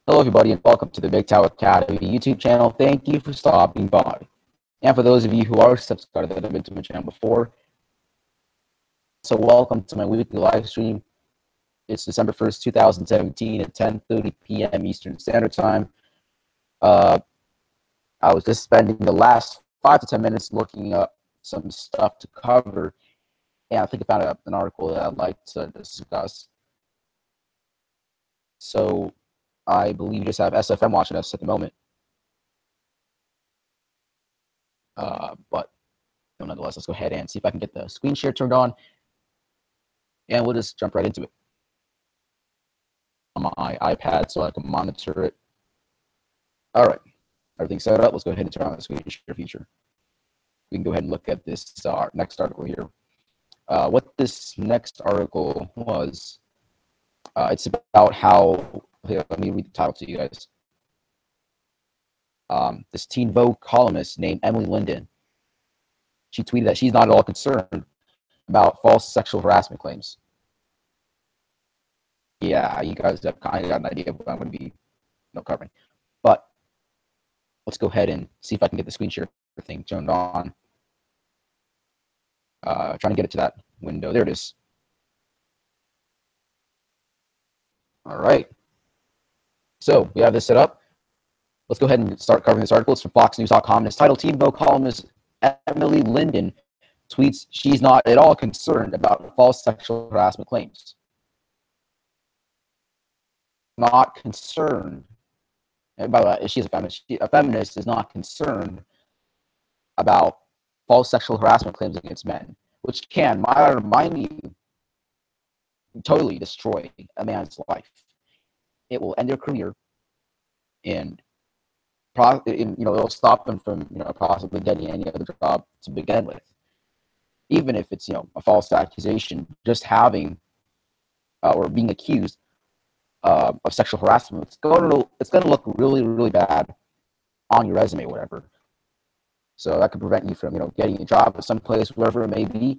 Hello, everybody, and welcome to the MGTOW Academy YouTube channel. Thank you for stopping by. And for those of you who are subscribed that have been to my channel before, so welcome to my weekly live stream. It's December 1st, 2017 at 10:30 p.m. Eastern Standard Time. I was just spending the last 5 to 10 minutes looking up some stuff to cover, and I think I found an article that I'd like to discuss. So I believe you just have SFM watching us at the moment. But nonetheless, let's go ahead and see if I can get the screen share turned on, and we'll just jump right into it on my iPad so I can monitor it. All right, everything's set up. Let's go ahead and turn on the screen share feature. We can go ahead and look at this next article here. What this next article was, it's about how, here, let me read the title to you guys. This Teen Vogue columnist named Emily Linden, she tweeted that she's not at all concerned about false sexual harassment claims. Yeah, you guys have kind of got an idea of what I'm going to be covering. But let's go ahead and see if I can get the screen share thing turned on. Trying to get it to that window. There it is. All right. So we have this set up. Let's go ahead and start covering this article. It's from FoxNews.com, and it's titled "Teen Vogue columnist Emily Linden tweets she's not at all concerned about false sexual harassment claims." Not concerned. And by the way, she's a feminist. A feminist is not concerned about false sexual harassment claims against men, which can, mind you, totally destroy a man's life. It will end their career, and it'll stop them from possibly getting any other job to begin with. Even if it's a false accusation, just having or being accused of sexual harassment, it's going to look really, really bad on your resume or whatever. So that could prevent you from getting a job at some place, wherever it may be.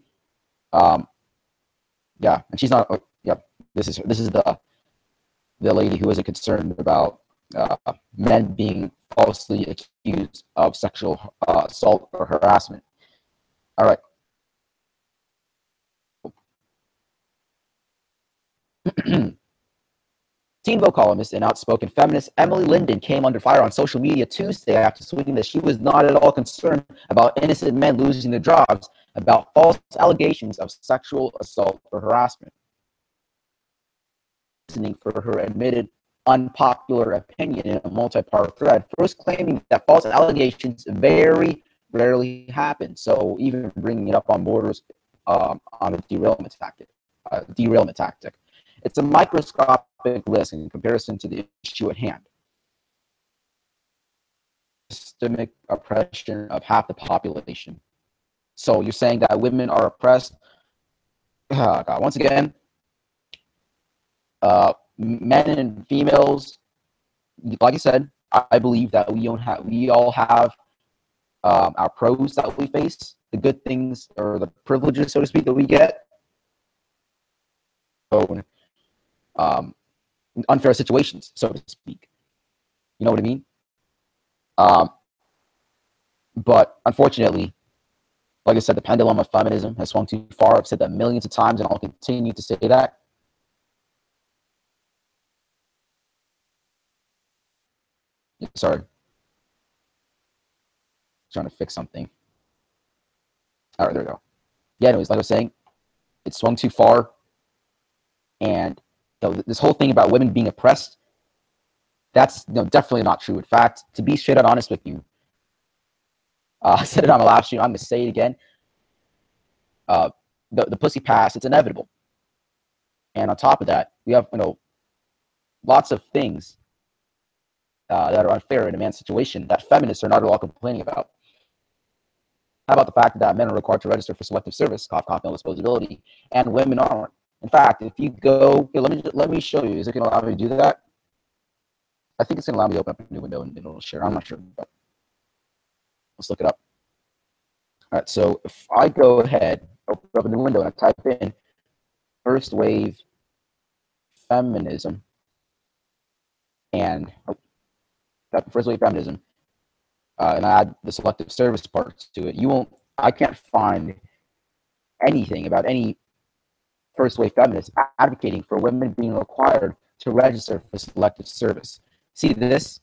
Yeah, and she's not. This is the lady who isn't concerned about men being falsely accused of sexual assault or harassment. All right. Teen Vogue columnist and outspoken feminist Emily Linden came under fire on social media Tuesday after tweeting that she was not at all concerned about innocent men losing their jobs about false allegations of sexual assault or harassment. For her admitted unpopular opinion in a multi-part thread, first claiming that false allegations very rarely happen, so even bringing it up on borders on a derailment tactic. It's a microscopic risk in comparison to the issue at hand. Systemic oppression of half the population. So you're saying that women are oppressed? Oh, God. Once again, men and females, like I said, I believe that we all have our pros that we face, the good things or the privileges, so to speak, that we get. So, unfair situations, so to speak. You know what I mean? But unfortunately, like I said, the pendulum of feminism has swung too far. I've said that millions of times, and I'll continue to say that. Sorry. Trying to fix something. All right, there we go. Yeah, anyways, like I was saying, it swung too far. And this whole thing about women being oppressed, that's definitely not true. In fact, to be straight out honest with you, I said it on my live stream, I'm going to say it again. The pussy pass, it's inevitable. And on top of that, we have lots of things that are unfair in a man's situation that feminists are not at all complaining about. How about the fact that men are required to register for selective service, cough, no disposability, and women aren't? In fact, if you go, here, let me show you. Is it going to allow me to do that? I think it's going to allow me to open up a new window and it'll share. I'm not sure, but let's look it up. All right, so if I go ahead, open up a new window, and I type in first wave feminism, and that first wave feminism, and I add the selective service parts to it, I can't find anything about any first wave feminists advocating for women being required to register for selective service. See this?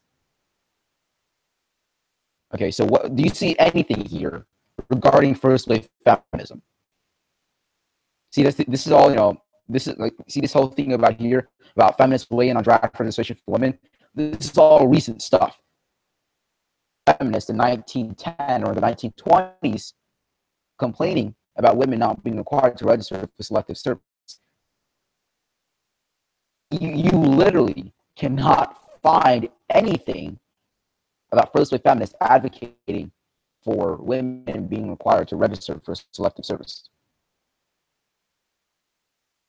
Okay, so what do you see anything here regarding first wave feminism? See, this is all, this is like, see this whole thing about here about feminists weighing on draft registration for women. This is all recent stuff. Feminists in 1910 or the 1920s complaining about women not being required to register for selective service. You literally cannot find anything about first wave feminists advocating for women being required to register for selective service.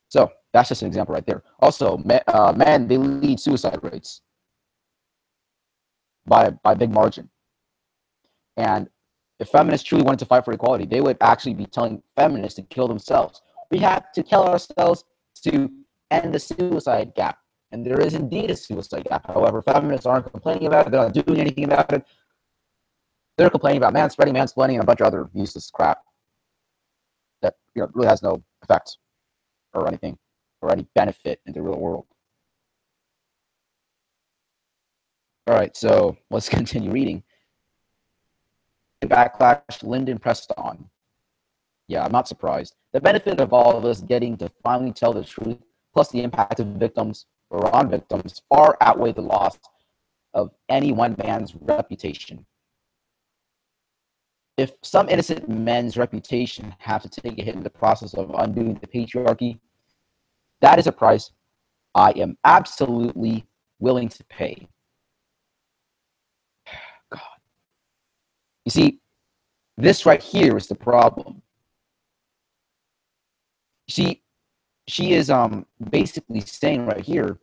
So that's just an example right there. Also, men, they lead suicide rates by a big margin. And if feminists truly wanted to fight for equality, they would actually be telling feminists to kill themselves. We have to kill ourselves to end the suicide gap. And there is indeed a suicide gap. However, feminists aren't complaining about it. They're not doing anything about it. They're complaining about mansplaining, and a bunch of other useless crap that really has no effect or anything or any benefit in the real world. All right, so let's continue reading. Backlash Lyndon pressed on. Yeah, I'm not surprised. The benefit of all of us getting to finally tell the truth, plus the impact of victims or on victims, far outweigh the loss of any one man's reputation. If some innocent men's reputation have to take a hit in the process of undoing the patriarchy, that is a price I am absolutely willing to pay. God. You see, this right here is the problem. She is basically saying right here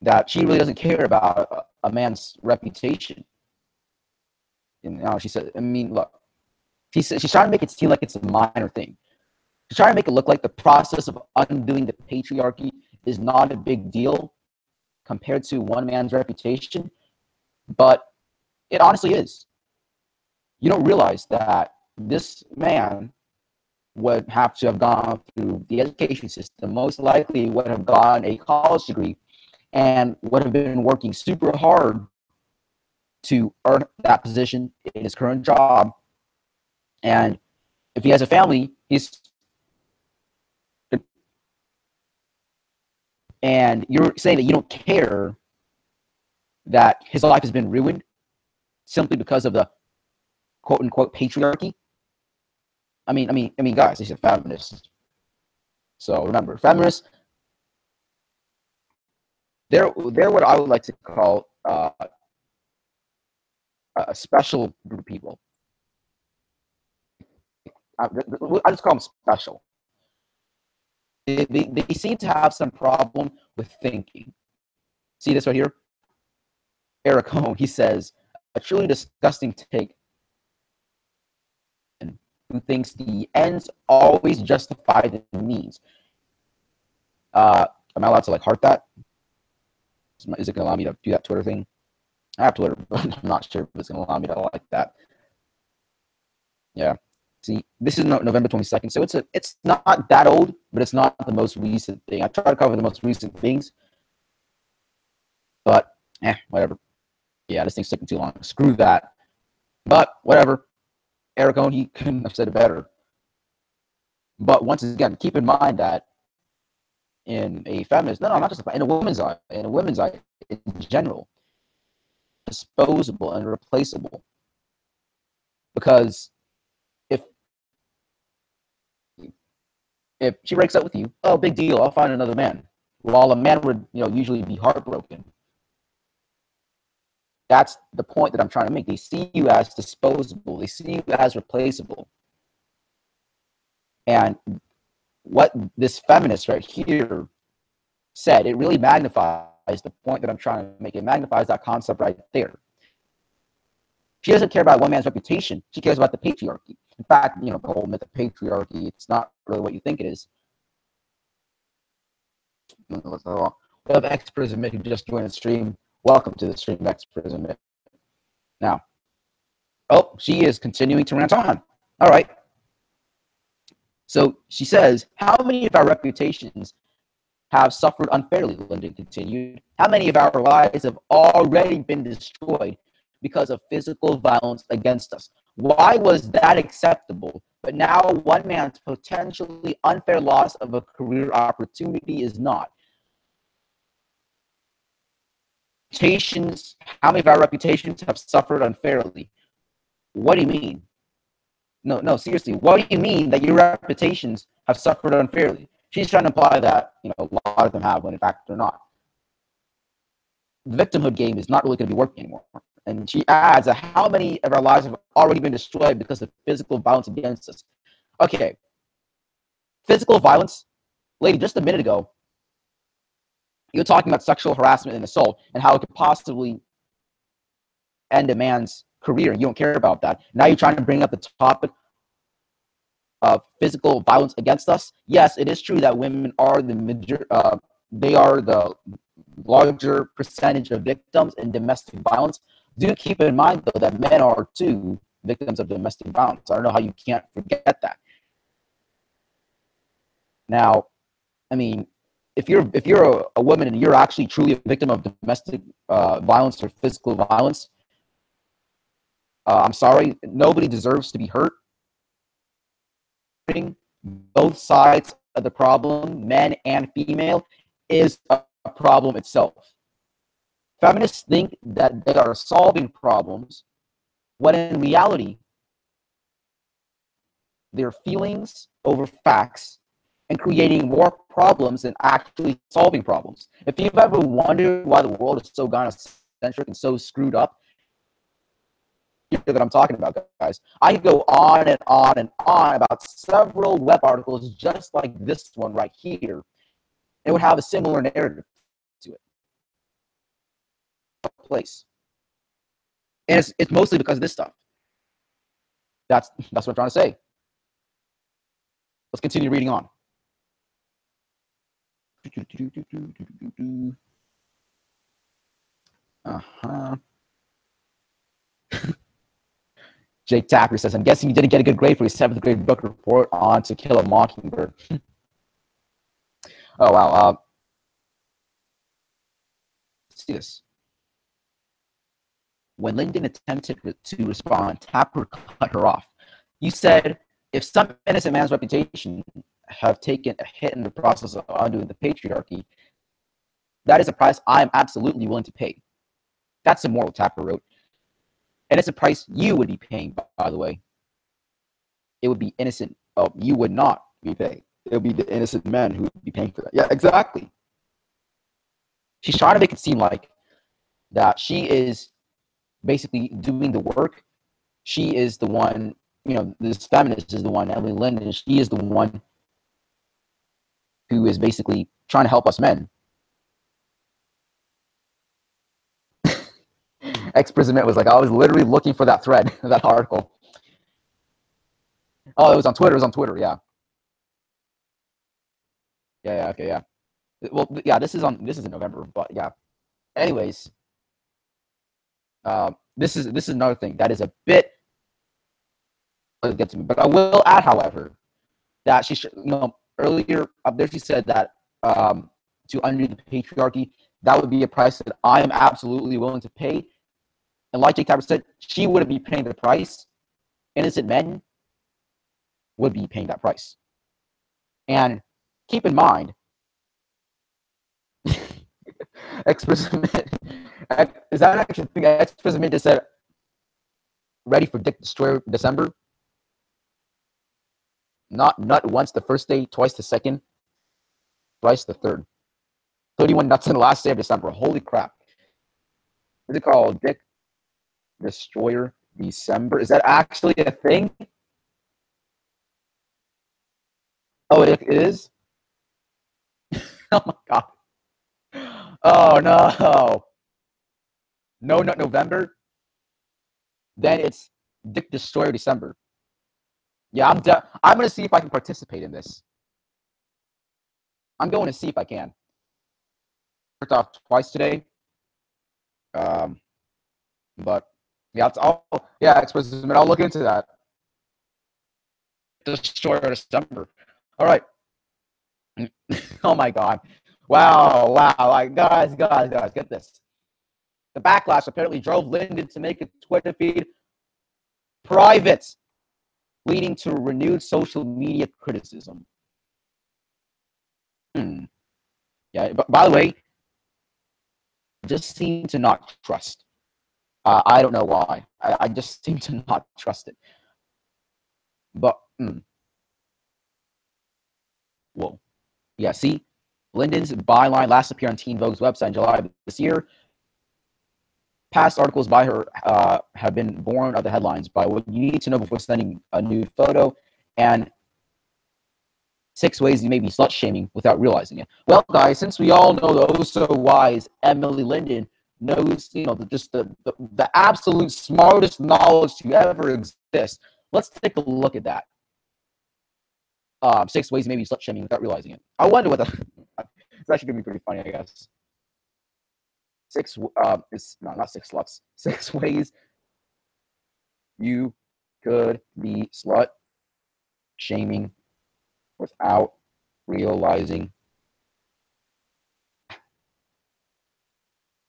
that she really doesn't care about a man's reputation. And she said, I mean, look, she's trying to make it seem like it's a minor thing. She's trying to make it look like the process of undoing the patriarchy is not a big deal compared to one man's reputation, but it honestly is. You don't realize that this man would have to have gone through the education system, most likely would have gotten a college degree, and would have been working super hard to earn that position in his current job. And if he has a family, and you're saying that you don't care that his life has been ruined simply because of the quote unquote patriarchy. I mean, guys, he's a feminist. So remember, feminists, they're what I would like to call a special group of people. I just call them special. They seem to have some problem with thinking. See this right here? Eric Cohn, he says, a truly disgusting take, who thinks the ends always justify the means. Am I allowed to like heart that? Is it going to allow me to do that Twitter thing? I have Twitter, but I'm not sure if it's going to allow me to like that. Yeah. See, this is November 22nd, so it's not that old, but it's not the most recent thing. I try to cover the most recent things, but whatever. Yeah, this thing's taking too long. Screw that. But whatever. Eric Cohn, he couldn't have said it better. But once again, keep in mind that in a feminist, not just in a woman's eye, in general, disposable and replaceable. Because if she breaks up with you, oh, big deal, I'll find another man. While a man would, usually be heartbroken. That's the point that I'm trying to make. They see you as disposable. They see you as replaceable. And what this feminist right here said, it really magnifies the point that I'm trying to make. It magnifies that concept right there. She doesn't care about one man's reputation. She cares about the patriarchy. In fact, the whole myth of patriarchy, it's not really what you think it is. We have experts admit who just joined the stream. Welcome to the stream, Exprism. Now, oh, she is continuing to rant on. All right. So she says, how many of our reputations have suffered unfairly, Lyndon continued. How many of our lives have already been destroyed because of physical violence against us? Why was that acceptable? But now one man's potentially unfair loss of a career opportunity is not. How many of our reputations have suffered unfairly? What do you mean? No, seriously, what do you mean that your reputations have suffered unfairly? She's trying to imply that, a lot of them have, when in fact they're not. The victimhood game is not really going to be working anymore. And she adds that how many of our lives have already been destroyed because of physical violence against us? Okay, physical violence, lady, just a minute ago, you were talking about sexual harassment and assault and how it could possibly end a man's career. You don't care about that. Now you're trying to bring up the topic of physical violence against us. Yes, it is true that women are they are the larger percentage of victims in domestic violence. Do keep in mind, though, that men are too victims of domestic violence. I don't know how you can't forget that. Now, I mean, if you're a woman and you're actually truly a victim of domestic violence or physical violence, I'm sorry, nobody deserves to be hurt. Both sides of the problem, men and female, is a problem itself. Feminists think that they are solving problems, when in reality, their feelings over facts and creating more problems than actually solving problems. If you've ever wondered why the world is so gynocentric and so screwed up, that I'm talking about, guys, I could go on and on and on about several web articles just like this one right here. It would have a similar narrative to it. Place. And it's mostly because of this stuff. That's what I'm trying to say. Let's continue reading on. Jake Tapper says, I'm guessing you didn't get a good grade for your 7th grade book report on To Kill a Mockingbird. Oh, wow. Let's see this. When Lyndon attempted to respond, Tapper cut her off. You said, if some innocent man's reputation have taken a hit in the process of undoing the patriarchy, that is a price I am absolutely willing to pay. That's immoral, Tapper wrote. And it's a price you would be paying, by the way. It would be innocent. Oh, you would not be paying. It would be the innocent men who would be paying for that. Yeah, exactly. She's trying to make it seem like that she is basically doing the work. She is the one, this feminist is the one, Emily Linden, she is the one who is basically trying to help us men. Ex-Imprisonment was like, I was literally looking for that thread, that article. Oh, it was on Twitter, yeah. Yeah, okay, yeah. Well, yeah, this is in November, but yeah. Anyways, this is another thing that is a bit get to me, but I will add, however, that she should, earlier up there she said that to undo the patriarchy, that would be a price that I am absolutely willing to pay. And like Jake Tapper said, she wouldn't be paying the price. Innocent men would be paying that price. And keep in mind, Ex-Imprisonment, is that actually the thing? Ex-Imprisonment just said, ready for Dick Destroyer December? Not nut once the first day, twice the second, thrice the third. 31 nuts in the last day of December. Holy crap. Is it called Dick Destroyer December? Is that actually a thing? Oh, it is? Oh my god. Oh no. No Nut November? Then it's Dick Destroyer December. Yeah, I'm going to see if I can participate in this. I'm going to see if I can. Worked off twice today. But yeah, it's all expressive. I'll look into that. Destroyer December. All right. Oh my God. Wow. Like, guys, get this. The backlash apparently drove Lyndon to make a Twitter feed private, leading to renewed social media criticism. Yeah, but by the way, just seem to not trust. I don't know why. I just seem to not trust it. But, whoa. Yeah, see? Lyndon's byline last appeared on Teen Vogue's website in July of this year. Past articles by her have been born of the headlines by what you need to know before sending a new photo and 6 ways you may be slut-shaming without realizing it. Well, guys, since we all know the oh-so-wise Emily Lyndon knows, just the absolute smartest knowledge to ever exist, let's take a look at that. 6 ways you may be slut-shaming without realizing it. I wonder what it's actually going to be pretty funny, I guess. 6, not 6 sluts. 6 ways you could be slut-shaming without realizing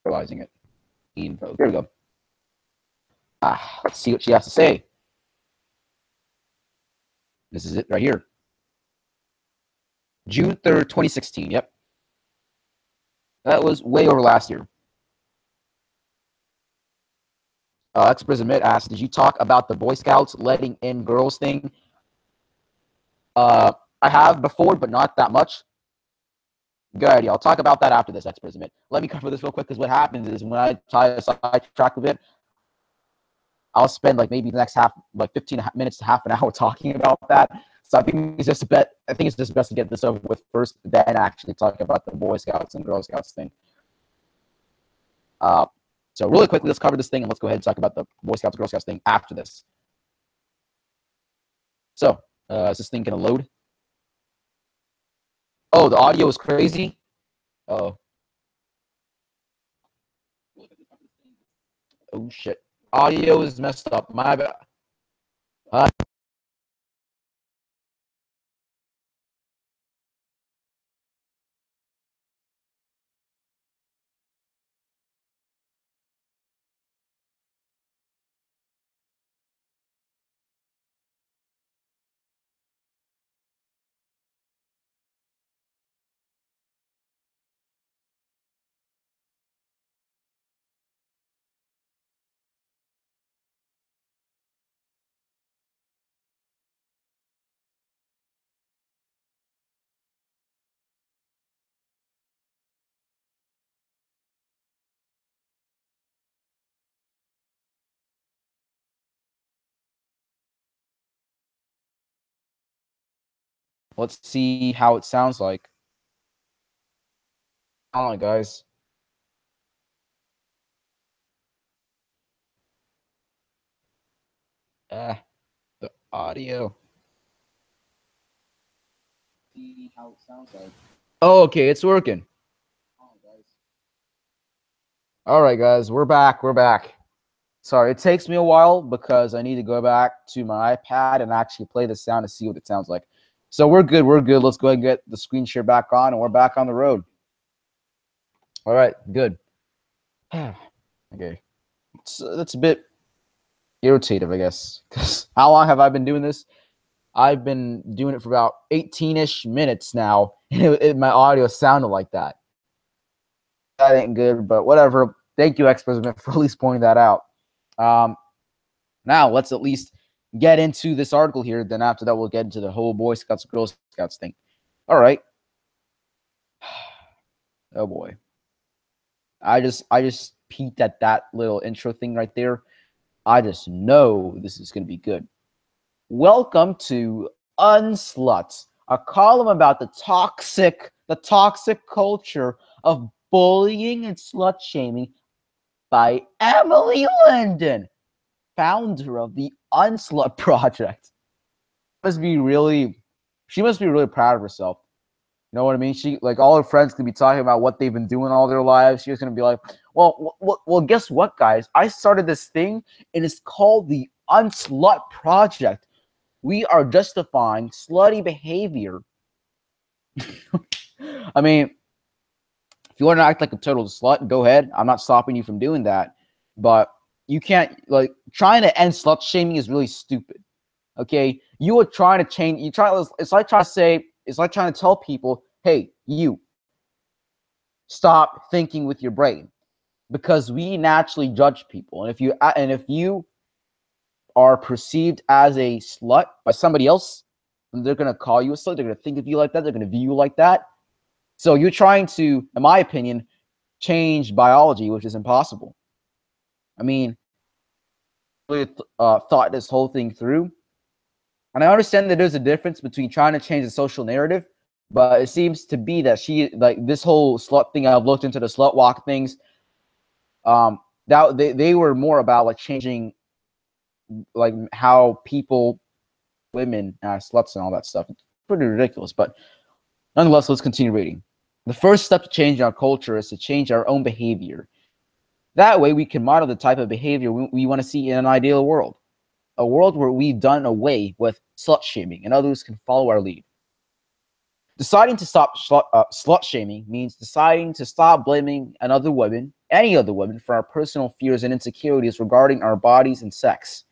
it. There we go. Let's see what she has to say. This is it right here. June 3rd, 2016. Yep. That was way over last year. Ex-President asked, did you talk about the Boy Scouts letting in girls thing? I have before, but not that much. Good idea. I'll talk about that after this, Ex-President. Let me cover this real quick, because what happens is when I try to sidetrack a bit, I'll spend like maybe the next 15 minutes to half an hour talking about that. So I think it's just best to get this over with first, then actually talk about the Boy Scouts and Girl Scouts thing. So really quickly, let's cover this thing, and let's go ahead and talk about the Boy Scouts and Girl Scouts thing after this. So, is this thing going to load? Oh, the audio is crazy? Oh. Oh, shit. Audio is messed up. My bad. Let's see how it sounds like. Hold on, guys. The audio. See how it sounds like. Oh, okay, it's working. All right, guys, we're back. Sorry, it takes me a while because I need to go back to my iPad and actually play the sound to see what it sounds like. So we're good. Let's go ahead and get the screen share back on, and we're back on the road. All right, good. Okay. That's a bit irritative, I guess, because how long have I been doing this? I've been doing it for about 18-ish minutes now, and my audio sounded like that. That ain't good, but whatever. Thank you, Ex-President, for at least pointing that out. Now, let's at least get into this article here. Then after that, we'll get into the whole Boy Scouts, Girl Scouts thing. All right. Oh, boy. I just peeked at that little intro thing right there. I just know this is going to be good. Welcome to Unsluts, a column about the toxic culture of bullying and slut-shaming by Emily Lyndon, founder of the Unslut Project. She must be really proud of herself. know what I mean? She, like, all her friends can be talking about what they've been doing all their lives. She was going to be like, well, guess what, guys? I started this thing, and it's called the Unslut Project. We are justifying slutty behavior. I mean, if you want to act like a total slut, go ahead. I'm not stopping you from doing that. But you can't, like, trying to end slut shaming is really stupid. Okay? You are trying to change. It's like trying to say, it's like trying to tell people, hey, you, stop thinking with your brain. Because we naturally judge people. And if you are perceived as a slut by somebody else, then they're going to call you a slut. They're going to think of you like that. They're going to view you like that. So you're trying to, in my opinion, change biology, which is impossible. I mean, I really thought this whole thing through. And I understand that there's a difference between trying to change the social narrative, but it seems to be that she, like, this whole slut thing, I've looked into the slut walk things, that they were more about, like, changing, like, how people, women, sluts and all that stuff. It's pretty ridiculous, but nonetheless, let's continue reading. The first step to change our culture is to change our own behavior. That way, we can model the type of behavior we want to see in an ideal world. A world where we've done away with slut shaming and others can follow our lead. Deciding to stop slut shaming means deciding to stop blaming another woman, any other woman, for our personal fears and insecurities regarding our bodies and sex.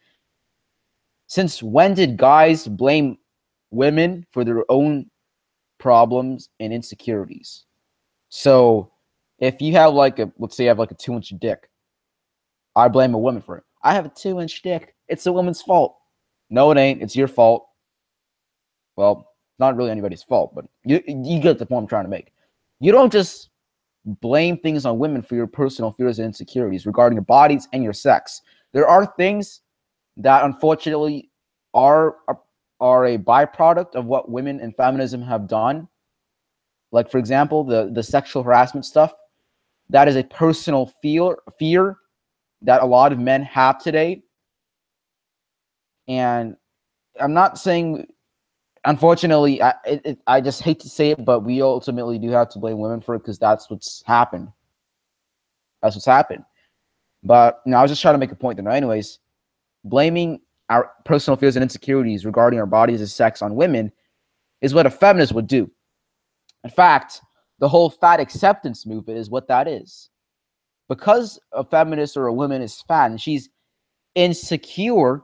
Since when did guys blame women for their own problems and insecurities? So if you have, like, let's say you have, like, a 2-inch dick, I blame a woman for it. I have a 2-inch dick. It's a woman's fault. No, it ain't. It's your fault. Well, not really anybody's fault, but you get the point I'm trying to make. You don't just blame things on women for your personal fears and insecurities regarding your bodies and your sex. There are things that unfortunately are a byproduct of what women and feminism have done. Like, for example, the sexual harassment stuff. That is a personal fear that a lot of men have today. And I'm not saying, unfortunately, I just hate to say it, but we ultimately do have to blame women for it because that's what's happened. That's what's happened. But, I was just trying to make a point there. Anyways, blaming our personal fears and insecurities regarding our bodies and sex on women is what a feminist would do. In fact, the whole fat acceptance movement is what that is. Because a feminist or a woman is fat and she's insecure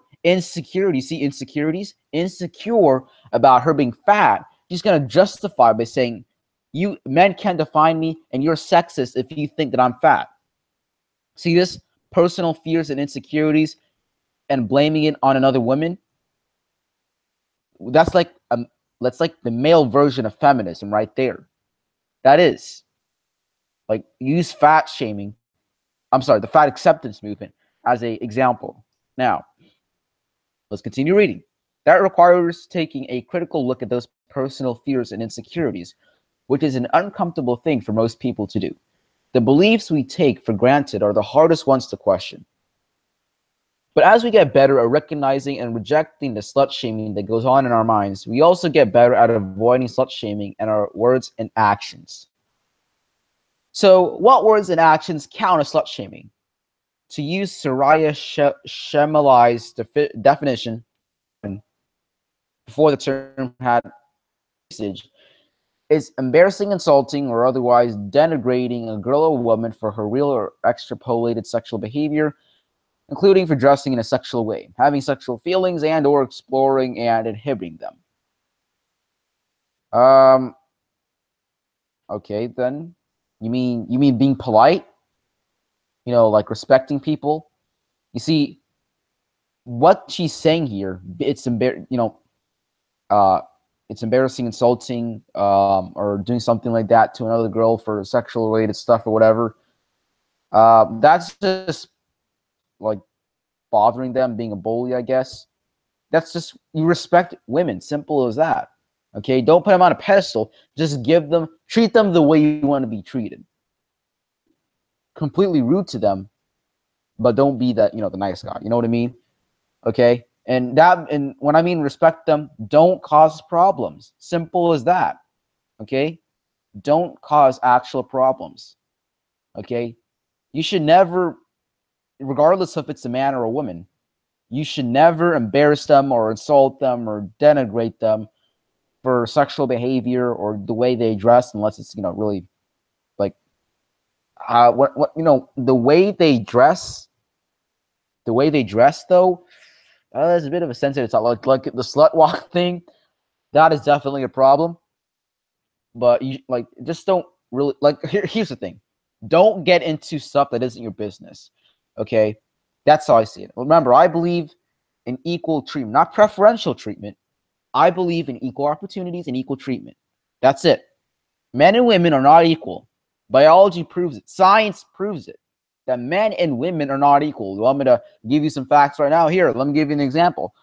about her being fat, she's going to justify by saying, you men can't define me and you're sexist if you think that I'm fat. See this? Personal fears and insecurities and blaming it on another woman. That's like the male version of feminism right there. That is. Like, use fat shaming. I'm sorry, the fat acceptance movement as an example. Now, let's continue reading. That requires taking a critical look at those personal fears and insecurities, which is an uncomfortable thing for most people to do. The beliefs we take for granted are the hardest ones to question. But as we get better at recognizing and rejecting the slut shaming that goes on in our minds, we also get better at avoiding slut shaming in our words and actions. So, what words and actions count as slut shaming? To use Soraya Chemaly's definition before the term had usage, is embarrassing, insulting, or otherwise denigrating a girl or woman for her real or extrapolated sexual behavior, including for dressing in a sexual way, having sexual feelings, and or exploring and inhibiting them. Okay, then you mean being polite? Like respecting people. You see, what she's saying here, it's embarrassing, insulting, or doing something like that to another girl for sexual related stuff or whatever. That's just like bothering them, being a bully, I guess. That's just, you respect women, simple as that. Okay, don't put them on a pedestal. Just treat them the way you want to be treated. Completely rude to them, but don't be that, the nice guy. You know what I mean? Okay, and when I mean respect them, don't cause problems. Simple as that. Okay, don't cause actual problems. Okay? You should never, regardless if it's a man or a woman, you should never embarrass them or insult them or denigrate them for sexual behavior or the way they dress, unless it's, really like, the way they dress. The way they dress, though, there's a bit of a sensitive topic. Like the slut walk thing, that is definitely a problem. But you just don't really here's the thing. Don't get into stuff that isn't your business. Okay? That's how I see it. Remember, I believe in equal treatment, not preferential treatment. I believe in equal opportunities and equal treatment. That's it. Men and women are not equal. Biology proves it. Science proves it. That men and women are not equal. You want me to give you some facts right now? Here, let me give you an example.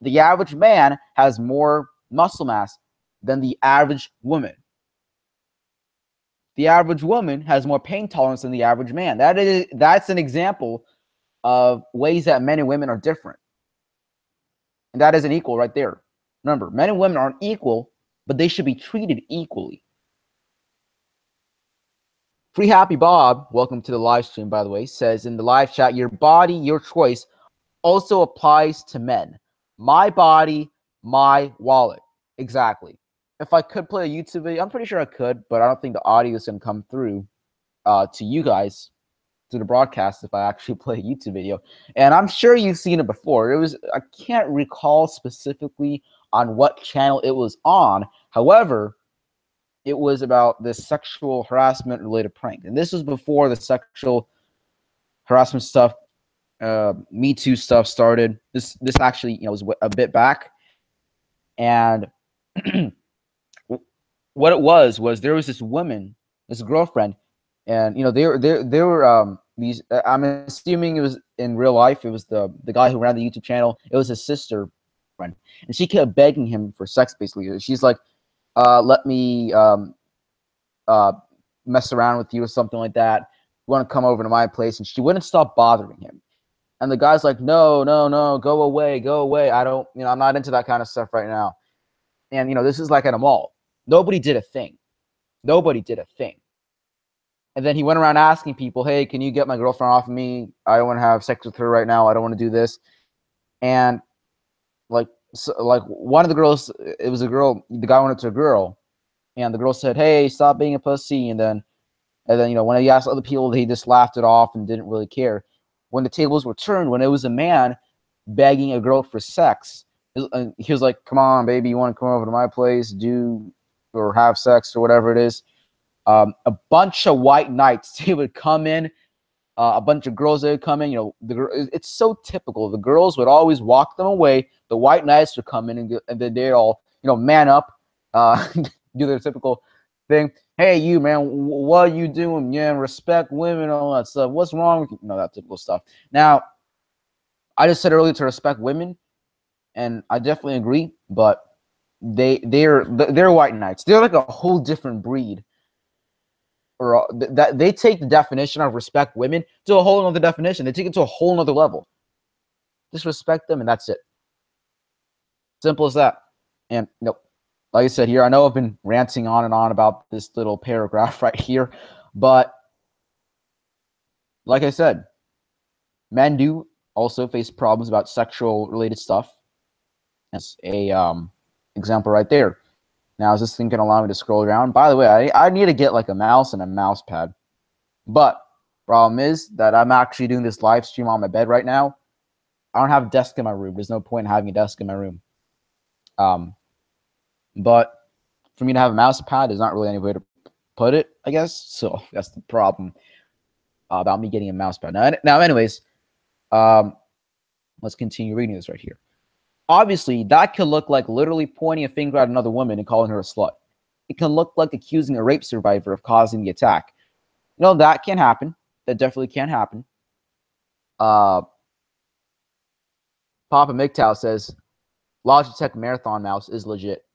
The average man has more muscle mass than the average woman. The average woman has more pain tolerance than the average man. That's an example of ways that men and women are different. And that isn't equal right there. Remember, men and women aren't equal, but they should be treated equally. Free Happy Bob, welcome to the live stream, by the way, says in the live chat, your body, your choice also applies to men. My body, my wallet. Exactly. If I could play a YouTube video, I'm pretty sure I could, but I don't think the audio is going to come through to you guys, to the broadcast, if I actually play a YouTube video. And I'm sure you've seen it before. I can't recall specifically on what channel it was on. However, it was about this sexual harassment related prank. And this was before the sexual harassment stuff, Me Too stuff started. This actually, was a bit back. And what it was there was this woman, this girlfriend, and they were these. I'm assuming it was in real life. It was the guy who ran the YouTube channel. It was his sister friend, and she kept begging him for sex. Basically, she's like, "Let me mess around with you or something like that. You want to come over to my place?" And she wouldn't stop bothering him. And the guy's like, "No, go away, go away. I don't, I'm not into that kind of stuff right now." And this is like at a mall. Nobody did a thing. Nobody did a thing. And then he went around asking people, "Hey, can you get my girlfriend off of me? I don't want to have sex with her right now. I don't want to do this." And like one of the girls, it was a girl. The guy went up to a girl, and the girl said, "Hey, stop being a pussy." And then when he asked other people, he just laughed it off and didn't really care. When the tables were turned, when it was a man begging a girl for sex, he was like, "Come on, baby, you want to come over to my place, or have sex or whatever it is." A bunch of white knights, they would come in. A bunch of girls that would come in. It's so typical. The girls would always walk them away. The white knights would come in, and then they'd all, man up, do their typical thing. "Hey, you, man, what are you doing? Yeah, respect women, all that stuff. What's wrong with you?" That typical stuff. Now, I just said earlier to respect women, and I definitely agree. But they're white knights. They're like a whole different breed. Or that they take the definition of respect women to a whole other definition. They take it to a whole other level. Just respect them, and that's it. Simple as that. And like I said here, I know I've been ranting on and on about this little paragraph right here, but like I said, men do also face problems about sexual related stuff. That's a example right there. Now, is this thing going to allow me to scroll around? By the way, I need to get like a mouse and a mouse pad. But problem is that I'm actually doing this live stream on my bed right now. I don't have a desk in my room. There's no point in having a desk in my room. But for me to have a mouse pad, there's not really any way to put it, I guess. So that's the problem about me getting a mouse pad. Now anyways, let's continue reading this right here. Obviously, that could look like literally pointing a finger at another woman and calling her a slut. It can look like accusing a rape survivor of causing the attack. That can happen. That definitely can happen. Papa MGTOW says, Logitech Marathon mouse is legit.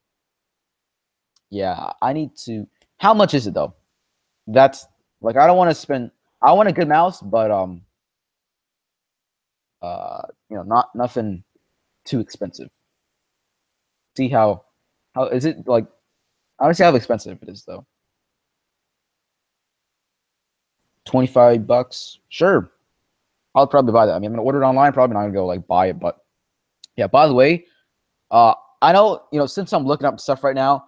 Yeah, I need to. How much is it though? That's like, I don't want to spend. I want a good mouse, but not nothing too expensive. See how is it like? I don't see how expensive it is though. $25. Sure, I'll probably buy that. I mean, I'm gonna order it online. Probably not gonna go like buy it, but yeah. By the way, I know since I'm looking up stuff right now,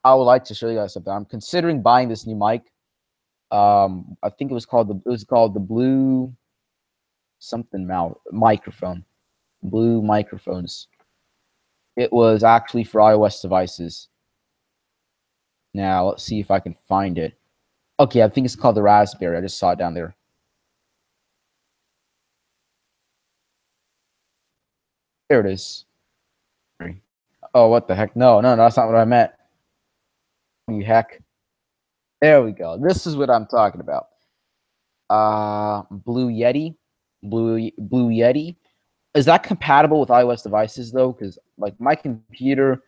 I would like to show you guys something. I'm considering buying this new mic. I think it was called the Blue something microphone. Blue microphones. It was actually for iOS devices. Now let's see if I can find it. Okay, I think it's called the Raspberry. I just saw it down there. There it is. Oh, what the heck? No, that's not what I meant. You heck. There we go. This is what I'm talking about. Blue Yeti. Blue Yeti. Is that compatible with iOS devices though? Because like my computer,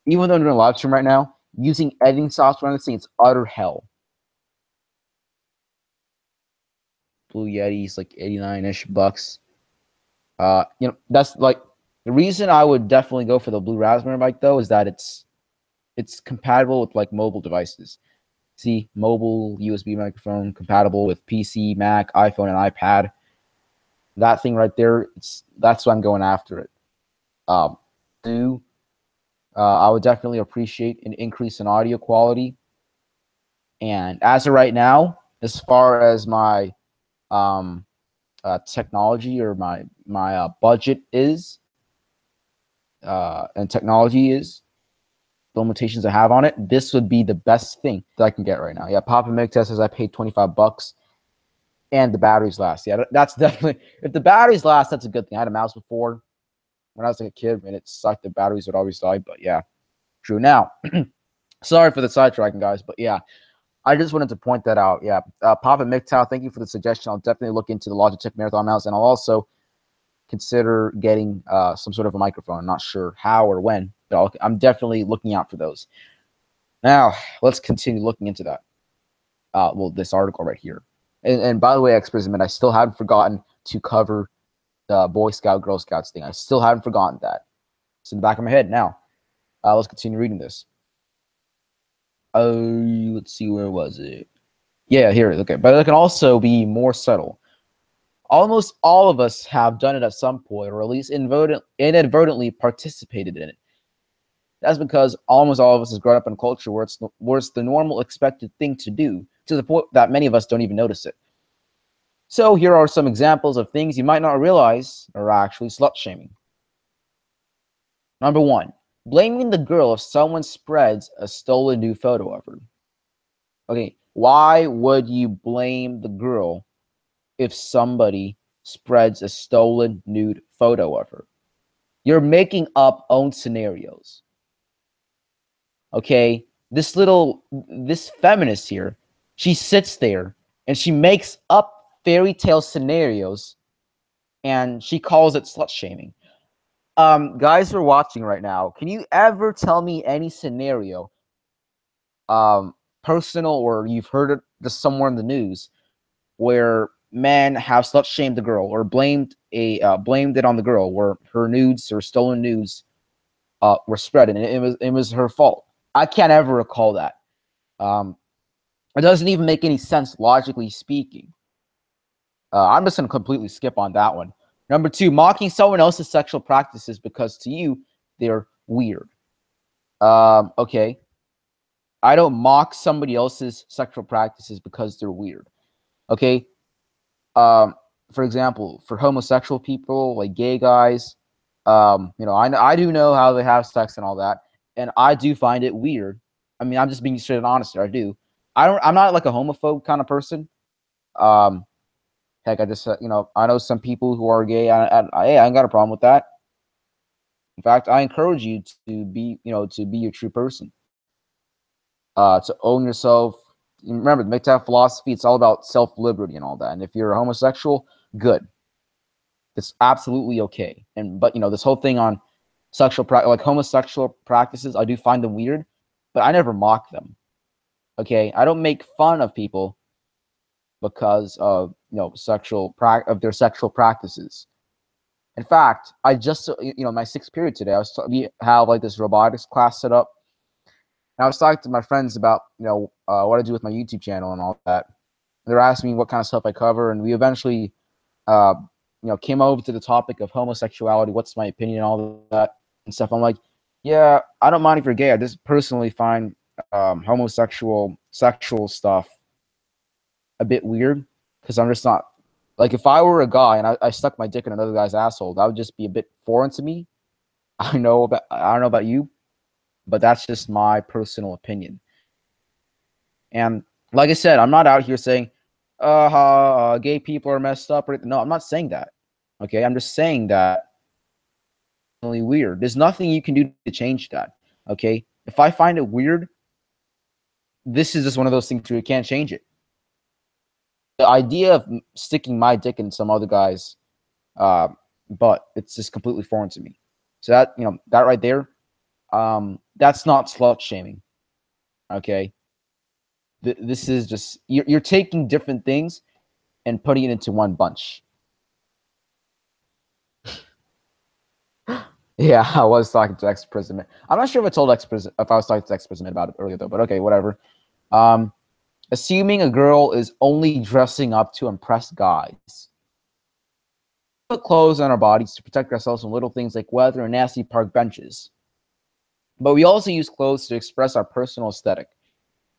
even though I'm doing a live stream right now, using editing software on this thing, it's utter hell. Blue Yeti's like 89-ish bucks. That's like the reason I would definitely go for the Blue Raspberry mic though is that it's compatible with like mobile devices. See, mobile USB microphone compatible with PC, Mac, iPhone, and iPad. That thing right there, that's why I'm going after it. I would definitely appreciate an increase in audio quality. And as of right now, as far as my technology or my budget is, and technology is, the limitations I have on it, this would be the best thing that I can get right now. Yeah, Papa MGTOW says I paid $25 and the batteries last. Yeah, that's definitely, if the batteries last, that's a good thing. I had a mouse before when I was like a kid and it sucked. The batteries would always die, but yeah, true. Now, sorry for the sidetracking, guys, but yeah, I just wanted to point that out. Yeah, Papa MGTOW, thank you for the suggestion. I'll definitely look into the Logitech Marathon mouse, and I'll also consider getting some sort of a microphone. I'm not sure how or when, but I'm definitely looking out for those. Now, let's continue looking into that. Well, this article right here. And by the way, Experiment, I still haven't forgotten to cover the Boy Scout, Girl Scouts thing. I still haven't forgotten that. It's in the back of my head now. Let's continue reading this. Let's see, where was it? Yeah, here. Okay, but it can also be more subtle. Almost all of us have done it at some point, or at least inadvertently participated in it. That's because almost all of us has grown up in a culture where it's the normal, expected thing to do, to the point that many of us don't even notice it. So here are some examples of things you might not realize are actually slut-shaming. Number 1, blaming the girl if someone spreads a stolen nude photo of her. Okay, why would you blame the girl if somebody spreads a stolen nude photo of her? You're making up own scenarios. Okay, this feminist here, she sits there and she makes up fairy tale scenarios and she calls it slut shaming. Guys who are watching right now, can you ever tell me any scenario, personal or you've heard it just somewhere in the news, where men have slut shamed the girl or blamed it on the girl, where her nudes or stolen nudes were spread and it was her fault? I can't ever recall that. It doesn't even make any sense logically speaking. I'm just going to completely skip on that one. Number 2, mocking someone else's sexual practices because to you they're weird. Okay, I don't mock somebody else's sexual practices because they're weird. Okay, for example, for homosexual people, like gay guys, I do know how they have sex and all that, and I do find it weird. I mean, I'm just being straight and honest here. I do. I'm not like a homophobe kind of person. Heck, I just I know some people who are gay. I ain't got a problem with that. In fact, I encourage you to be your true person. To own yourself. Remember, the MGTOW philosophy, it's all about self-liberty and all that. And if you're a homosexual, good. It's absolutely okay. But this whole thing on like homosexual practices, I do find them weird, but I never mock them. Okay, I don't make fun of people because of their sexual practices. In fact, I just my 6th period today, we have like this robotics class set up. And I was talking to my friends about what I do with my YouTube channel and all that. they're asking me what kind of stuff I cover, and we eventually, came over to the topic of homosexuality. What's my opinion, and all that and stuff. I'm like, yeah, I don't mind if you're gay. I just personally find homosexual sexual stuff a bit weird, because I'm just not, like, if I were a guy and I stuck my dick in another guy's asshole, that would just be a bit foreign to me. I don't know about you, but that's just my personal opinion. And like I said, I'm not out here saying, gay people are messed up. No, I'm not saying that. Okay, I'm just saying that it's really weird. There's nothing you can do to change that. Okay, if I find it weird, this is just one of those things where you can't change it. The idea of sticking my dick in some other guy's butt, it's just completely foreign to me. So that, that right there, that's not slut shaming. Okay, this is just, you're taking different things and putting it into one bunch. Yeah, I was talking to ex-imprisonment. I'm not sure if I told if I was talking to ex-imprisonment about it earlier though, but okay, whatever. Assuming a girl is only dressing up to impress guys. We put clothes on our bodies to protect ourselves from little things like weather and nasty park benches. But we also use clothes to express our personal aesthetic.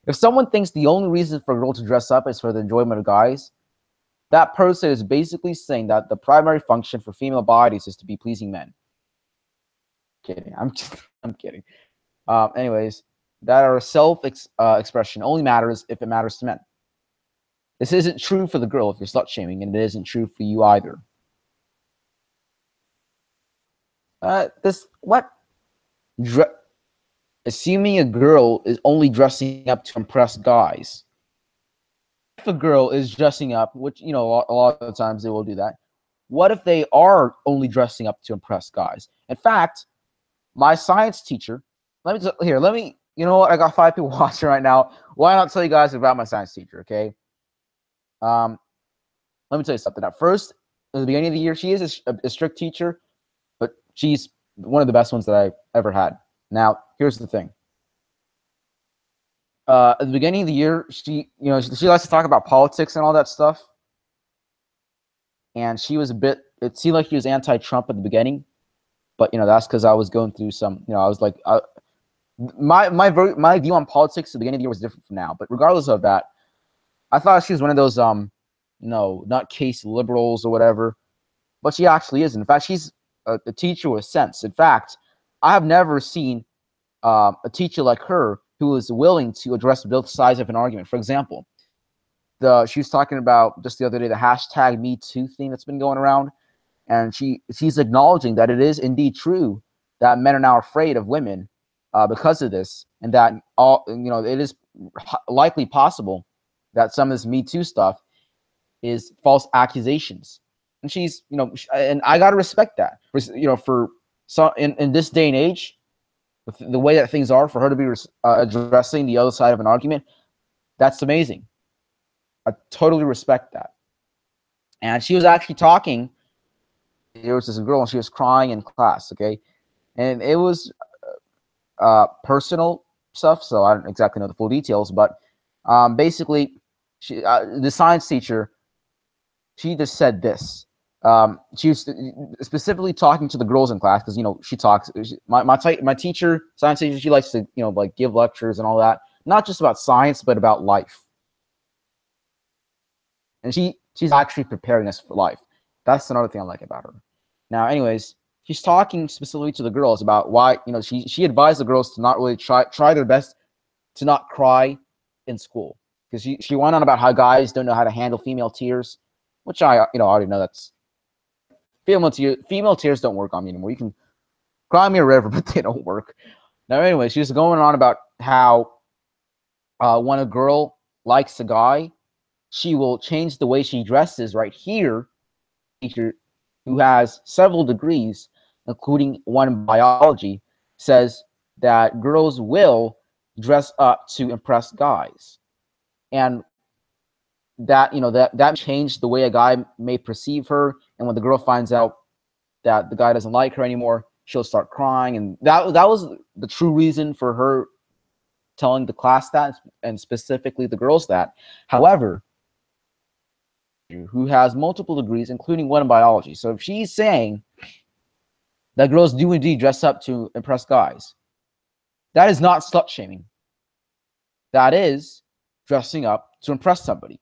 If someone thinks the only reason for a girl to dress up is for the enjoyment of guys, that person is basically saying that the primary function for female bodies is to be pleasing men. Kidding. I'm kidding. Anyways, that our self-expression only matters if it matters to men. This isn't true for the girl if you're slut shaming, and it isn't true for you either. Assuming a girl is only dressing up to impress guys. If a girl is dressing up, which, a lot of the times they will do that, what if they are only dressing up to impress guys? In fact, my science teacher, you know what? I got 5 people watching right now. Why not tell you guys about my science teacher, okay? Let me tell you something. At first, at the beginning of the year, she is a strict teacher, but she's one of the best ones that I've ever had. Now, here's the thing. At the beginning of the year, she likes to talk about politics and all that stuff. And she was it seemed like she was anti-Trump at the beginning, but that's because I was going through some, I was like, my view on politics at the beginning of the year was different from now. But regardless of that, I thought she was one of those nutcase liberals or whatever, but she actually isn't. In fact, she's a teacher with sense. In fact, I have never seen a teacher like her who is willing to address both sides of an argument. For example, she was talking about just the other day the hashtag #MeToo thing that's been going around, and she's acknowledging that it is indeed true that men are now afraid of women because of this, and that it is likely possible that some of this #MeToo stuff is false accusations. And she's, and I gotta respect that. For some in this day and age, with the way that things are, for her to be addressing the other side of an argument, that's amazing. I totally respect that. And she was actually talking. There was this girl, and she was crying in class. Okay, and it was personal stuff, so I don't exactly know the full details, but basically, the science teacher, she just said this. She was specifically talking to the girls in class because she talks. My teacher, science teacher, she likes to like give lectures and all that, not just about science but about life. And she's actually preparing us for life. That's another thing I like about her. Now, anyways, she's talking specifically to the girls about why she advised the girls to not really try their best to not cry in school, because she went on about how guys don't know how to handle female tears, which I already know that's. Female tears don't work on me anymore. You can cry me a river, but they don't work. Now, anyway, she's going on about how when a girl likes a guy, she will change the way she dresses. Right here, teacher who has several degrees, including one in biology, says that girls will dress up to impress guys, and that that changed the way a guy may perceive her. And when the girl finds out that the guy doesn't like her anymore, she'll start crying. And that was the true reason for her telling the class that, and specifically the girls that. However, who has multiple degrees, including one in biology. So if she's saying that girls do indeed dress up to impress guys, that is not slut shaming. That is dressing up to impress somebody.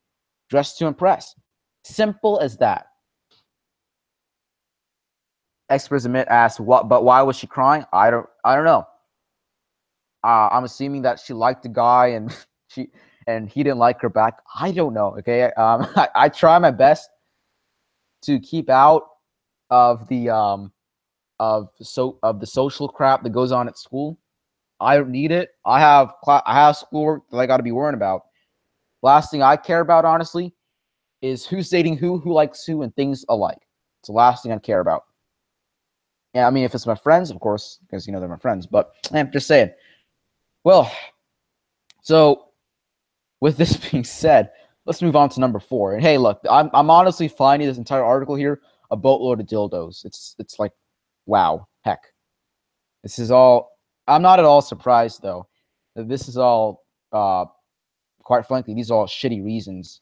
Dress to impress. Simple as that. Experts admit asked what, but why was she crying? I don't know. I'm assuming that she liked the guy and he didn't like her back. I don't know. Okay, I try my best to keep out of the the social crap that goes on at school. I don't need it. I have schoolwork that I got to be worrying about. Last thing I care about, honestly, is who's dating who likes who, and things alike. It's the last thing I care about. Yeah, I mean, if it's my friends, of course, because they're my friends. But I'm just saying. Well, so with this being said, let's move on to number 4. And hey, look, I'm honestly finding this entire article here a boatload of dildos. It's like, wow, heck. This is all. I'm not at all surprised though. This is all. Quite frankly, these are all shitty reasons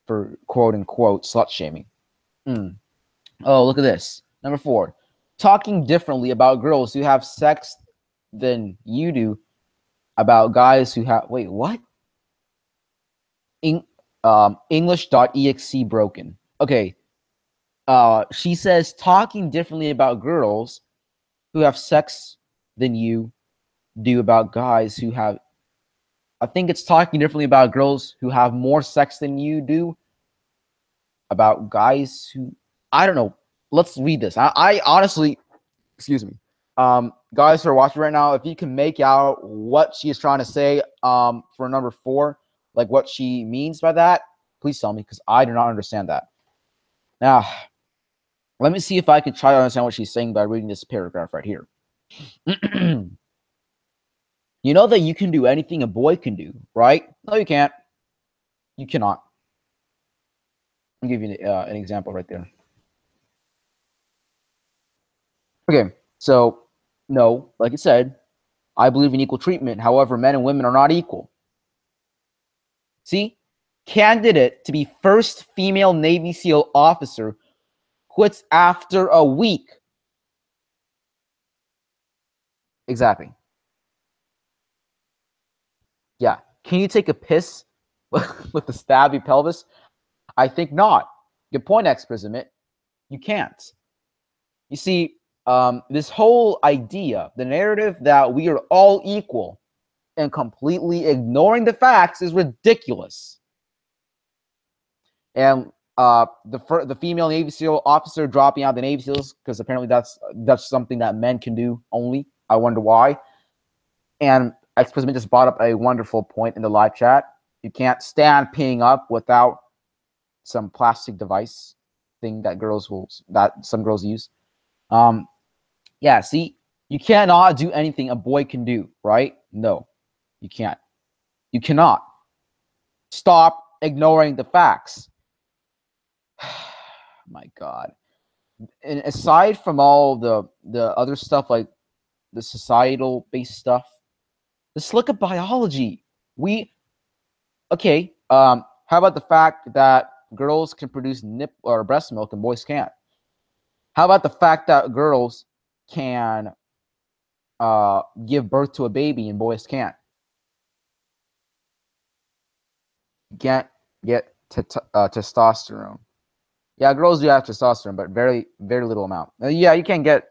for quote unquote slut shaming. Oh, look at this. Number 4. Talking differently about girls who have sex than you do about guys who have. Wait, what? English.exe broken. Okay. She says talking differently about girls who have sex than you do about guys who have. I think it's talking differently about girls who have more sex than you do about guys who. I don't know. Let's read this. I honestly, excuse me. Guys who are watching right now, if you can make out what she is trying to say for number 4, like what she means by that, please tell me, because I do not understand that. Now, let me see if I can try to understand what she's saying by reading this paragraph right here. You know that you can do anything a boy can do, right? No, you can't. You cannot. I'll give you an example right there. Okay, so no, like I said, I believe in equal treatment. However, men and women are not equal. See, candidate to be first female Navy SEAL officer quits after a week. Exactly. Yeah. Can you take a piss with the stabby pelvis? I think not. Good point, Expressment. You can't. You see, this whole idea, the narrative that we are all equal and completely ignoring the facts is ridiculous. And the female Navy SEAL officer dropping out the Navy SEALs, because apparently that's something that men can do only. I wonder why. And Ex-President just brought up a wonderful point in the live chat. You can't stand peeing up without some plastic device thing that some girls use. Yeah, see, you cannot do anything a boy can do, right? No, you can't. You cannot. Stop ignoring the facts. My God. And aside from all the other stuff, like the societal based stuff, let's look at biology. How about the fact that girls can produce nip or breast milk and boys can't? How about the fact that girls can give birth to a baby and boys can't? Can't get testosterone. Yeah, girls do have testosterone, but very, very little amount. Yeah, you can get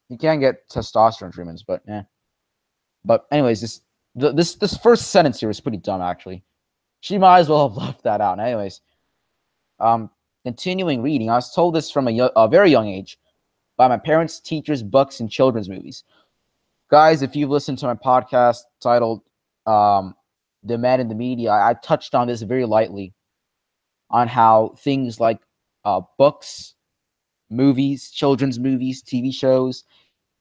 testosterone treatments, but yeah. But anyways, this first sentence here is pretty dumb, actually. She might as well have left that out. Anyways, continuing reading. I was told this from a very young age by my parents, teachers, books, and children's movies. Guys, if you've listened to my podcast titled "The Man in the Media," I touched on this very lightly on how things like books, movies, children's movies, TV shows,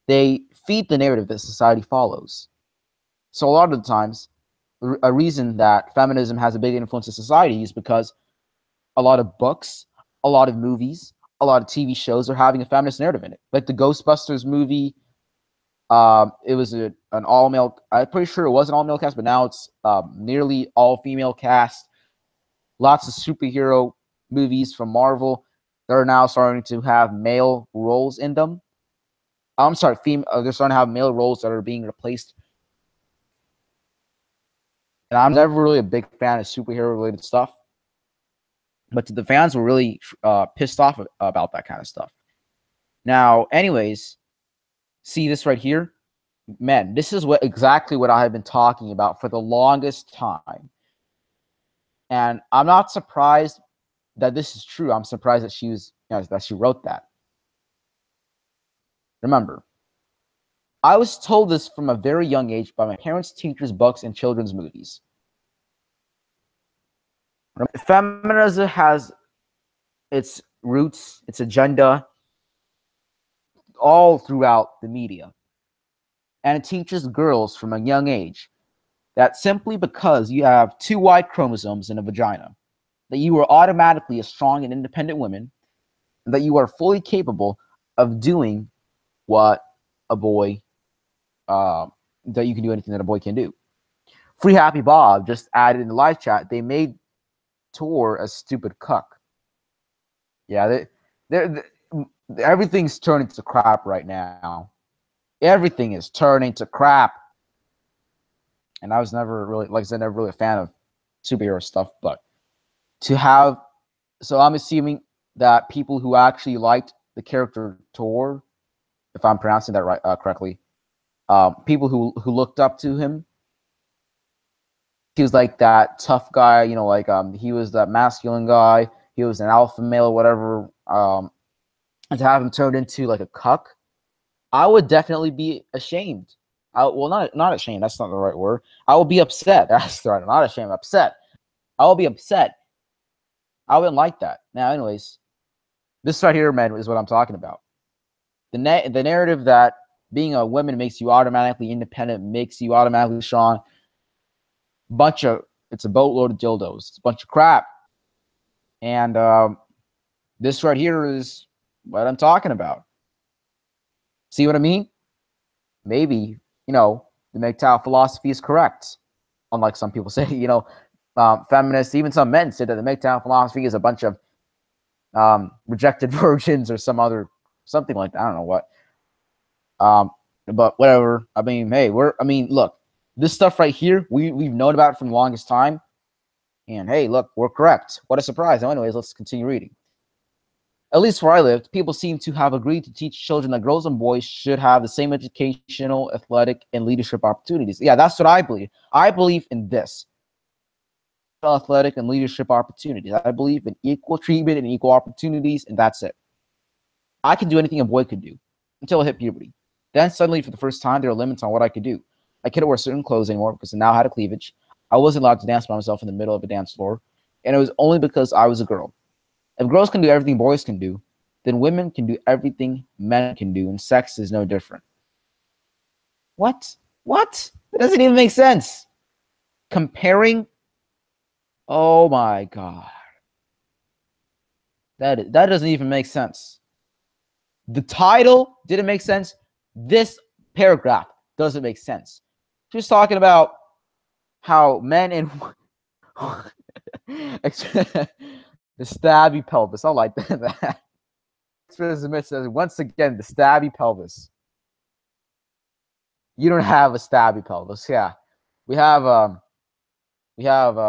they feed the narrative that society follows. So a lot of the times, a reason that feminism has a big influence in society is because a lot of books, a lot of movies, a lot of TV shows are having a feminist narrative in it. Like the Ghostbusters movie, it was an all-male, I'm pretty sure it was an all-male cast, but now it's nearly all-female cast. Lots of superhero movies from Marvel, they're now starting to have male roles in them. I'm sorry, they're starting to have male roles that are being replaced. And I'm never really a big fan of superhero-related stuff. But the fans were really pissed off about that kind of stuff. Now, anyways, see this right here? Man, this is exactly what I have been talking about for the longest time. And I'm not surprised that this is true. I'm surprised that that she wrote that. Remember, I was told this from a very young age by my parents, teachers, books, and children's movies. Feminism has its roots, its agenda, all throughout the media. And it teaches girls from a young age that simply because you have 2 Y chromosomes in a vagina, that you are automatically a strong and independent woman, and that you are fully capable of doing what a boy, that you can do anything that a boy can do. Free Happy Bob just added in the live chat, they made Tor a stupid cuck. Yeah, everything's turning to crap right now. Everything is turning to crap. And I was never really, like I said, never really a fan of superhero stuff. But so I'm assuming that people who actually liked the character Tor, if I'm pronouncing that right correctly, people who looked up to him, he was like that tough guy, like he was that masculine guy. He was an alpha male or whatever. And to have him turned into like a cuck, I would definitely be ashamed. Not ashamed. That's not the right word. I will be upset. That's right. Not ashamed. Upset. I will be upset. I wouldn't like that. Now, anyways, this right here, man, is what I'm talking about. The narrative that being a woman makes you automatically independent, makes you automatically strong. It's a boatload of dildos. It's a bunch of crap. And this right here is what I'm talking about. See what I mean? Maybe, the MGTOW philosophy is correct. Unlike some people say, feminists, even some men said that the MGTOW philosophy is a bunch of rejected virgins or something like that. I don't know what. But whatever. I mean, hey, look, this stuff right here, we've known about it from the longest time. And hey, look, we're correct. What a surprise. Now, anyways, let's continue reading. At least where I lived, people seem to have agreed to teach children that girls and boys should have the same educational, athletic, and leadership opportunities. Yeah, that's what I believe. I believe in this. Athletic and leadership opportunities. I believe in equal treatment and equal opportunities, and that's it. I can do anything a boy could do until I hit puberty. Then suddenly, for the first time, there are limits on what I could do. I couldn't wear certain clothes anymore because I now had a cleavage. I wasn't allowed to dance by myself in the middle of a dance floor, and it was only because I was a girl. If girls can do everything boys can do, then women can do everything men can do, and sex is no different. What? That doesn't even make sense. Comparing? Oh my God. That doesn't even make sense. The title didn't make sense. This paragraph doesn't make sense. She was talking about how men and the stabby pelvis. I like that. Says once again the stabby pelvis. You don't have a stabby pelvis. Yeah, we have a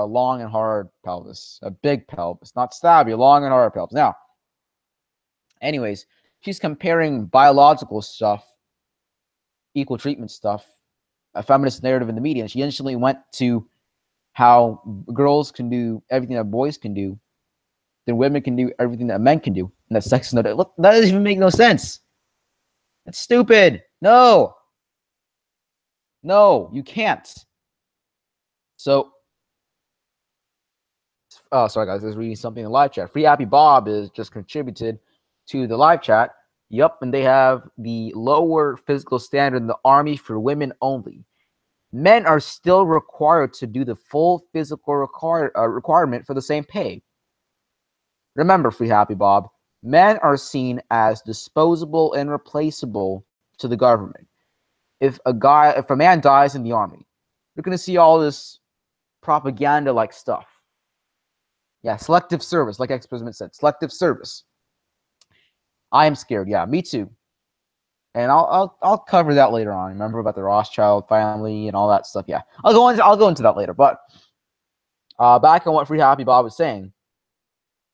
long and hard pelvis, a big pelvis, not stabby, long and hard pelvis. Now, anyways, she's comparing biological stuff, equal treatment stuff, a feminist narrative in the media, and she instantly went to how girls can do everything that boys can do, then women can do everything that men can do, and that sex is not. Look, that doesn't even make no sense. That's stupid. No, you can't. So, sorry guys, I was reading something in the live chat. Free Happy Bob is just contributed to the live chat. Yup, and they have the lower physical standard in the Army for women only. Men are still required to do the full physical requirement for the same pay. Remember, Free Happy Bob, men are seen as disposable and replaceable to the government. If a man dies in the Army, you're going to see all this propaganda-like stuff. Yeah, selective service, like ex-president said. Selective service. I am scared. Yeah, me too. And I'll cover that later on. Remember about the Rothschild family and all that stuff. Yeah, I'll go into that later. But back on what Free Happy Bob was saying,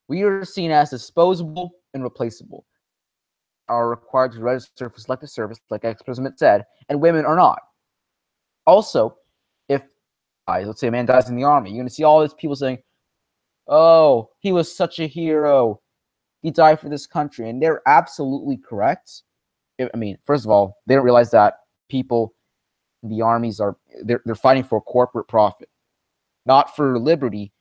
we are seen as disposable and replaceable. Are required to register for selective service, like ex-president said, and women are not. Also, if let's say a man dies in the army, you're going to see all these people saying, "Oh, he was such a hero. He died for this country," and they're absolutely correct. I mean, first of all, they don't realize that people in the armies they're fighting for corporate profit, not for liberty,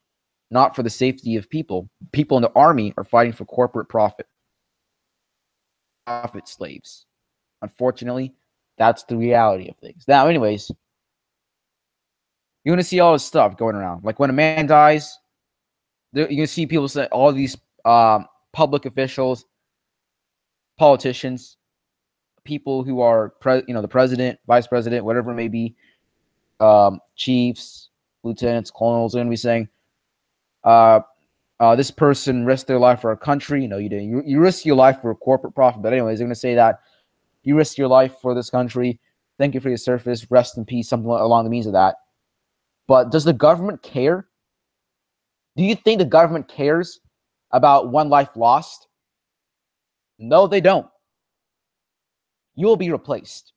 not for the safety of people. People in the army are fighting for corporate profit. Profit slaves. Unfortunately, that's the reality of things. Now, anyways, you're going to see all this stuff going around. Like when a man dies, you're going to see people say, all these public officials, politicians, people who are, the president, vice president, whatever it may be, chiefs, lieutenants, colonels, are going to be saying, this person risked their life for our country. No, you didn't. You risked your life for a corporate profit. But anyways, they're going to say that you risked your life for this country. Thank you for your service. Rest in peace. Something along the means of that. But does the government care? Do you think the government cares about one life lost? No, they don't. You will be replaced.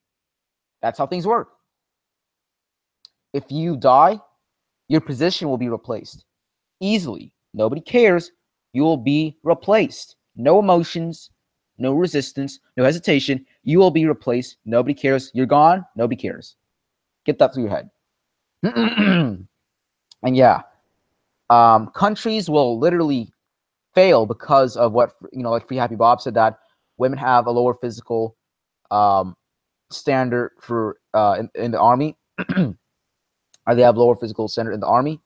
That's how things work. If you die, your position will be replaced easily. Nobody cares. You will be replaced. No emotions, no resistance, no hesitation. You will be replaced. Nobody cares. You're gone. Nobody cares. Get that through your head. And yeah, countries will literally fail because of what, like Free Happy Bob said, that women have a lower physical standard for in the army. Or they have lower physical standard in the army.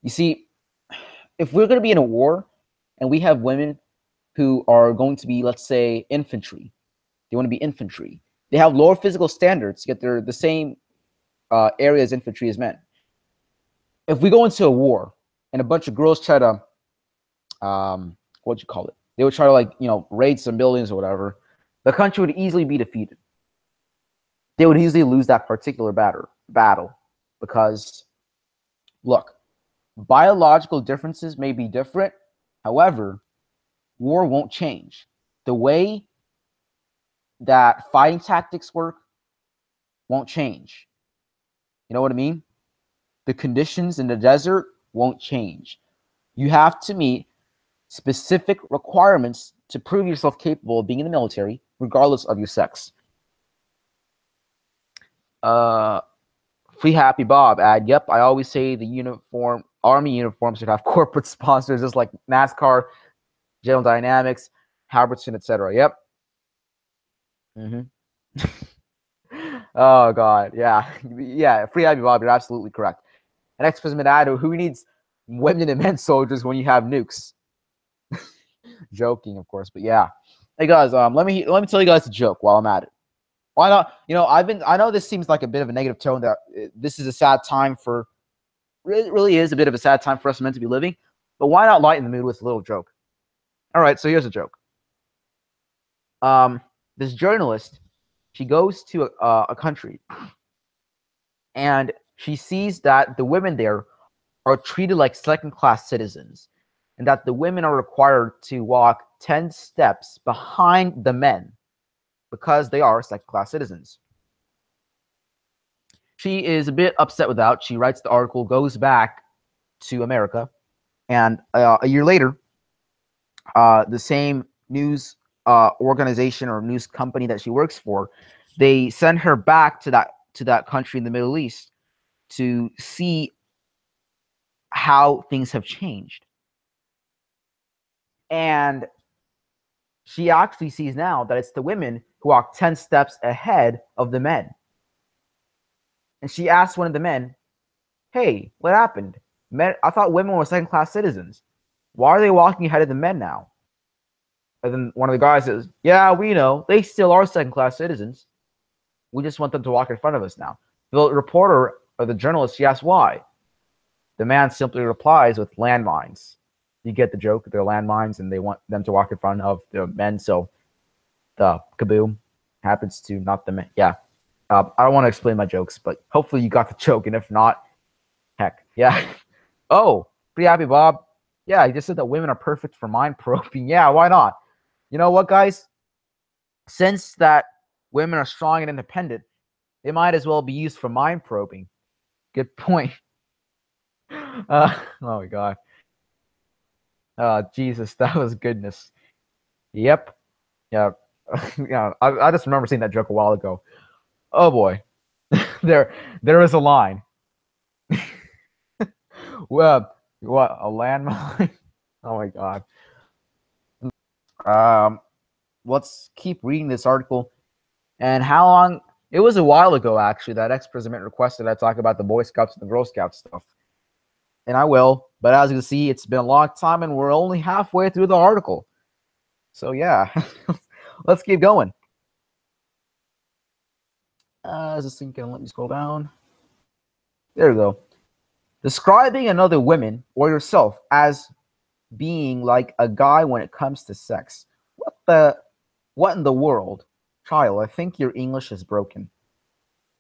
You see, if we're going to be in a war and we have women who are going to be, let's say, infantry, they want to be infantry. They have lower physical standards, yet they're the same area as infantry as men. If we go into a war and a bunch of girls try to, what'd you call it? They would try to raid some buildings or whatever. The country would easily be defeated. They would easily lose that particular battle because, look, biological differences may be different. However, war won't change. The way that fighting tactics work won't change. You know what I mean? The conditions in the desert won't change. You have to meet specific requirements to prove yourself capable of being in the military, regardless of your sex. Free Happy Bob ad. Yep, I always say the army uniform should have corporate sponsors, just like NASCAR, General Dynamics, Halbertson, etc. Yep. Oh God, yeah, yeah. Free Happy Bob, you're absolutely correct. An ex-president ad, who needs women and men soldiers when you have nukes? Joking, of course, but yeah. Hey guys, let me tell you guys a joke while I'm at it. Why not? I know this seems like a bit of a negative tone, that this is a sad time for, it really is a bit of a sad time for us men to be living, but why not lighten the mood with a little joke? All right, so here's a joke. This journalist, she goes to a country, and she sees that the women there are treated like second-class citizens, and that the women are required to walk 10 steps behind the men because they are second-class citizens. She is a bit upset with that. She writes the article, goes back to America, and a year later, the same news organization or news company that she works for, they send her back to that country in the Middle East to see how things have changed. And she actually sees now that it's the women who walk 10 steps ahead of the men. And she asked one of the men, "Hey, what happened? Men, I thought women were second-class citizens. Why are they walking ahead of the men now?" And then one of the guys says, "Yeah, we know. They still are second-class citizens. We just want them to walk in front of us now." The reporter or the journalist, she asked why. the man simply replies with landmines. You get the joke? They're landmines, and they want them to walk in front of the men. So the kaboom happens to not the men. Yeah. I don't want to explain my jokes, but hopefully you got the joke. And if not, heck, yeah. Oh, pretty happy, Bob. Yeah, he just said that women are perfect for mind probing. Yeah, why not? You know what, guys? Since that women are strong and independent, they might as well be used for mind probing. Good point. Oh my god. Jesus, that was goodness. Yep. Yeah. Yeah. I just remember seeing that joke a while ago. Oh boy. there is a line. Well, what, a landmine? Oh my god. Let's keep reading this article. And how long? It was a while ago, actually, that ex-president requested I talk about the Boy Scouts and the Girl Scouts stuff. And I will. But as you can see, it's been a long time, and we're only halfway through the article. So, yeah. Let's keep going. Is this thing going to let me scroll down? There we go. Describing another woman or yourself as being like a guy when it comes to sex. What in the world? Child, I think your English is broken.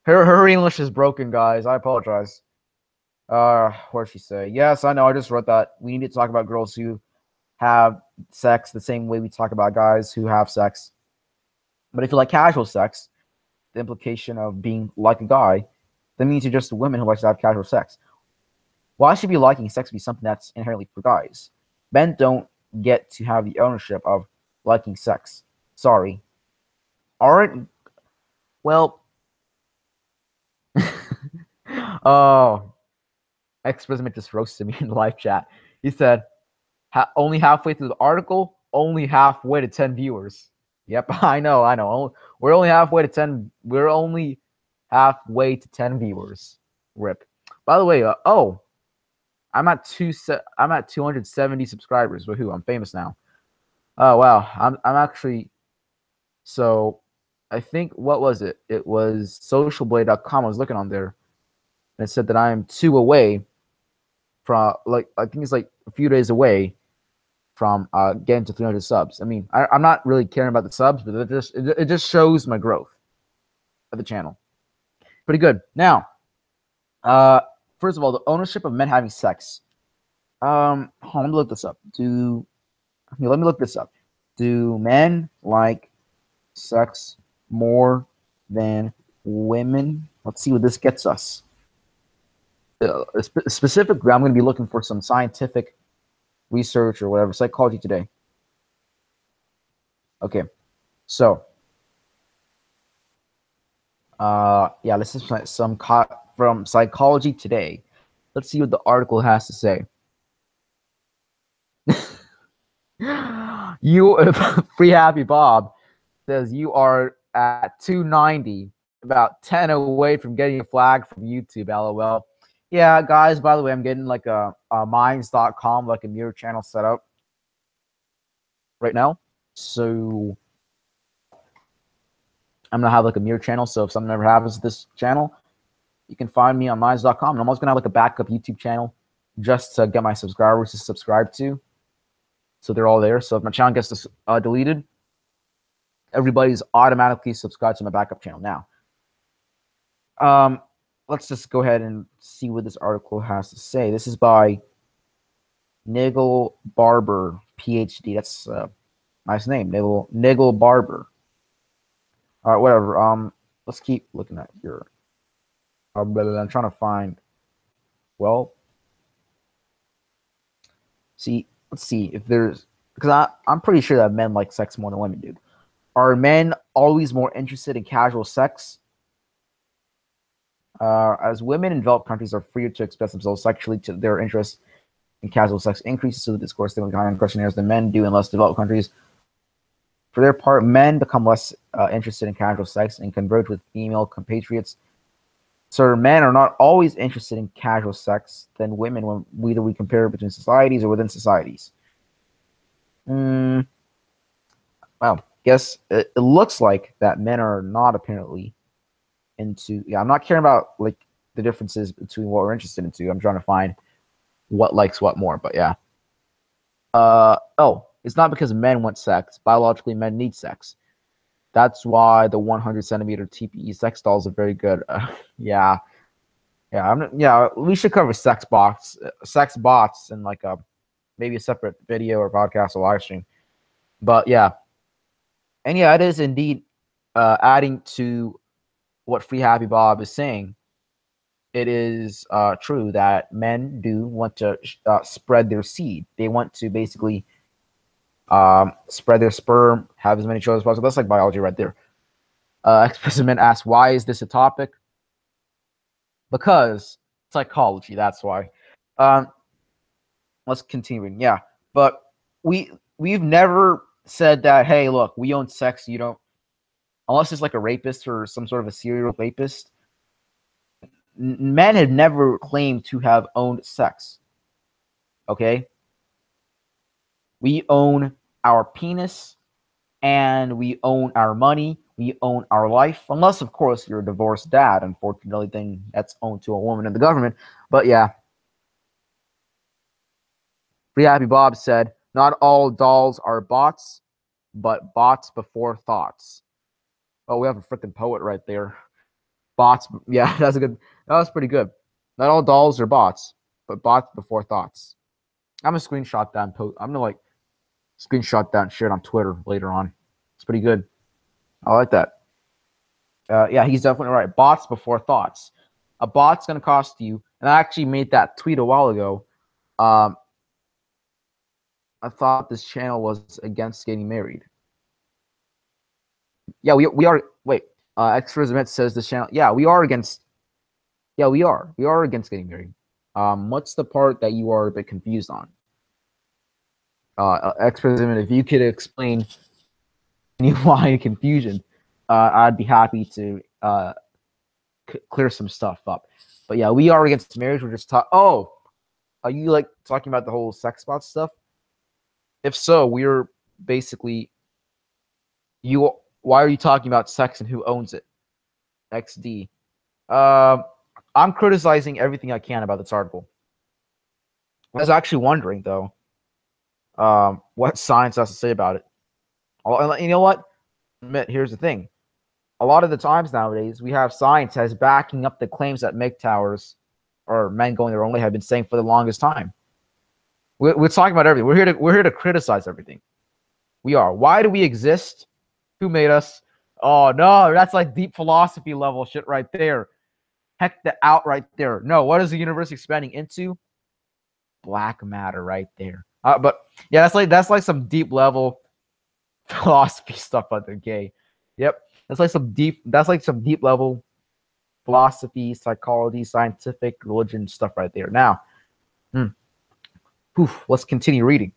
Her English is broken, guys. I apologize. What did she say? Yes, I know. I just wrote that. We need to talk about girls who have sex the same way we talk about guys who have sex. But if you like casual sex, the implication of being like a guy, that means you're just a woman who likes to have casual sex. Why should be liking sex be something that's inherently for guys? Men don't get to have the ownership of liking sex. Sorry. Aren't, well, oh, ex-president just roasted me in the live chat. He said, only halfway through the article, only halfway to 10 viewers. Yep, I know. We're only halfway to 10. We're only halfway to 10 viewers. Rip. By the way, I'm at 270 subscribers. Woohoo! I'm famous now. Oh wow, I'm actually. So, I think, what was it? It was socialblade.com. I was looking on there, and it said that I am 2 away from, like, I think it's like a few days away from getting to 300 subs. I mean, I'm not really caring about the subs, but it just shows my growth of the channel. Pretty good. Now, first of all, the ownership of men having sex. Let me look this up. Let me look this up. Do men like sex more than women? Let's see what this gets us. Specifically, I'm going to be looking for some scientific research or whatever. Psychology Today. Okay, so yeah, this is some from Psychology Today. Let's see what the article has to say. Free Happy Bob says you are at 290, about 10 away from getting a flag from YouTube. LOL. Yeah, guys, by the way, I'm getting like a minds.com, like a mirror channel set up right now. So I'm gonna have like a mirror channel. So if something ever happens to this channel, you can find me on minds.com. And I'm also gonna have like a backup YouTube channel just to get my subscribers to subscribe to. So they're all there. So if my channel gets deleted, everybody's automatically subscribed to my backup channel now. Let's just go ahead and see what this article has to say. This is by Nigel Barber, PhD. That's a nice name, Nigel Barber. All right, whatever. Let's keep looking at your. I'm trying to find. Well, let's see if there's, because I'm pretty sure that men like sex more than women do. Are men always more interested in casual sex? As women in developed countries are freer to express themselves sexually, to their interest in casual sex increases, so the discourse on questionnaires than men do in less developed countries. For their part, men become less interested in casual sex and converge with female compatriots. So men are not always interested in casual sex than women when we compare between societies or within societies. Well, guess it looks like that men are not apparently into. Yeah, I'm not caring about like the differences between what we're interested into. I'm trying to find what likes what more, but yeah. Oh, it's not because men want sex. Biologically, men need sex. That's why the 100 centimeter TPE sex dolls are very good. Yeah, yeah. We should cover sex bots, in like a maybe a separate video or podcast or live stream. But yeah, and yeah, it is indeed adding to what Free Happy Bob is saying. It is true that men do want to spread their seed. They want to basically spread their sperm, have as many children as possible. That's like biology right there. Explicitman asks, why is this a topic? Because psychology, that's why. Let's continue reading. Yeah, but we've never said that, hey, look, we own sex, you don't, unless it's like a rapist or some sort of a serial rapist. Men have never claimed to have owned sex. Okay? We own our penis, and we own our money, we own our life, unless, of course, you're a divorced dad, unfortunately, then that's owned to a woman in the government. But yeah. Free Happy Bob said, not all dolls are bots, but bots before thoughts. Oh, we have a freaking poet right there. Bots, yeah, that was pretty good. Not all dolls are bots, but bots before thoughts. I'm gonna screenshot that and post. I'm gonna like screenshot that and share it on Twitter later on. It's pretty good. I like that. Yeah, he's definitely right. Bots before thoughts. A bot's gonna cost you, and I actually made that tweet a while ago. I thought this channel was against getting married. Yeah, we are. Wait, Extras says this channel. Yeah, we are against. Yeah, we are. We are against getting married. What's the part that you are a bit confused on? Extras, if you could explain why confusion, I'd be happy to clear some stuff up. But yeah, we are against marriage. We're just talking. Oh, are you like talking about the whole sex bot stuff? If so, we're basically why are you talking about sex and who owns it? XD. I'm criticizing everything I can about this article. I was actually wondering though, what science has to say about it. You know what? Here's the thing. A lot of the times nowadays, we have science as backing up the claims that MGTOWers or men going their own way have been saying for the longest time. We're talking about everything. We're here to criticize everything. We are. Why do we exist? Who made us? Oh no, that's like deep philosophy level shit right there. Heck the out right there. No, what is the universe expanding into? Black matter right there. But yeah, that's like some deep level philosophy stuff out there. Gay. Yep. That's like some deep level philosophy, psychology, scientific, religion stuff right there. Now, let's continue reading.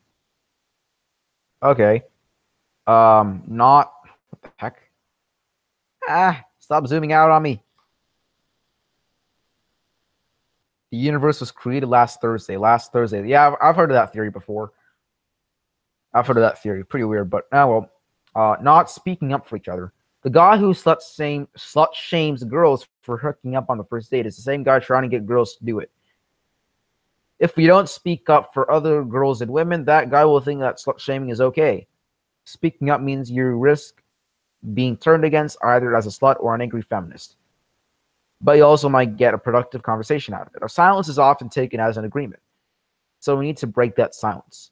Okay. Not what the heck? Stop zooming out on me. The universe was created last Thursday. Yeah, I've heard of that theory before. Pretty weird, but well, not speaking up for each other. The guy who slut shames girls for hooking up on the first date is the same guy trying to get girls to do it. If we don't speak up for other girls and women, that guy will think that slut shaming is okay. Speaking up means you risk being turned against either as a slut or an angry feminist. But you also might get a productive conversation out of it. Our silence is often taken as an agreement. So we need to break that silence.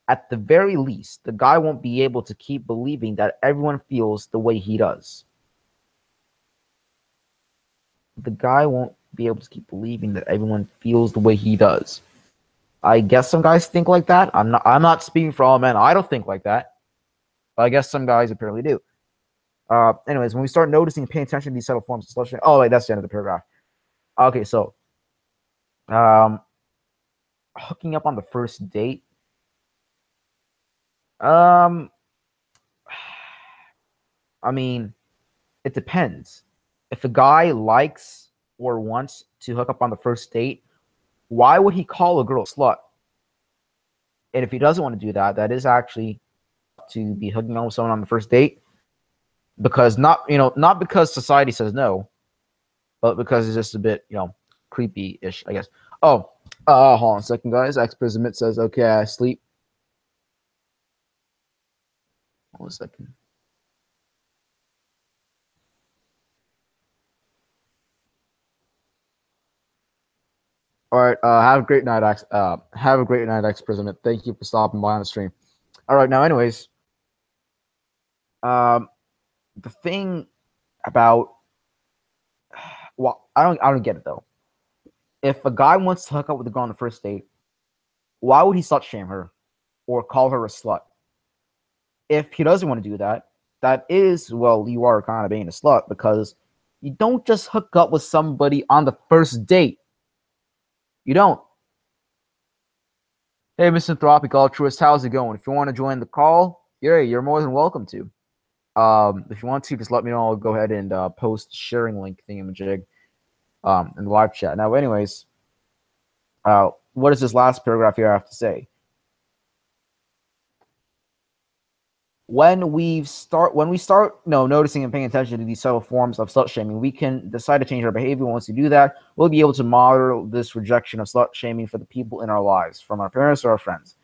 At the very least, the guy won't be able to keep believing that everyone feels the way he does. The guy won't be able to keep believing that everyone feels the way he does. I guess some guys think like that. I'm not speaking for all men. I don't think like that. But I guess some guys apparently do. Anyways, when we start noticing and paying attention to these subtle forms of slut shaming. Oh, wait, that's the end of the paragraph. Okay, so hooking up on the first date. I mean, it depends. If a guy likes or wants to hook up on the first date, why would he call a girl a slut? And if he doesn't want to do that, that is actually to be hooking on with someone on the first date, because not because society says no, but because it's just a bit creepy-ish, I guess. Oh, Hold on a second, guys. Ex-President says, okay, I sleep. Hold on a second. All right. Have a great night, have a great night, Ex-President. Thank you for stopping by on the stream. All right. Now, anyways, the thing about, well, I don't get it though. If a guy wants to hook up with a girl on the first date, why would he slut shame her or call her a slut? If he doesn't want to do that, that is, well, you are kind of being a slut, because you don't just hook up with somebody on the first date. You don't. Hey, Misanthropic Altruist, how's it going? If you want to join the call, you're more than welcome to. If you want to, just let me know. I'll go ahead and post the sharing link thingamajig in the live chat. Now, anyways, what does this last paragraph here have to say? When we start noticing and paying attention to these subtle forms of slut shaming, we can decide to change our behavior. Once we do that, we'll be able to model this rejection of slut shaming for the people in our lives, from our parents or our friends.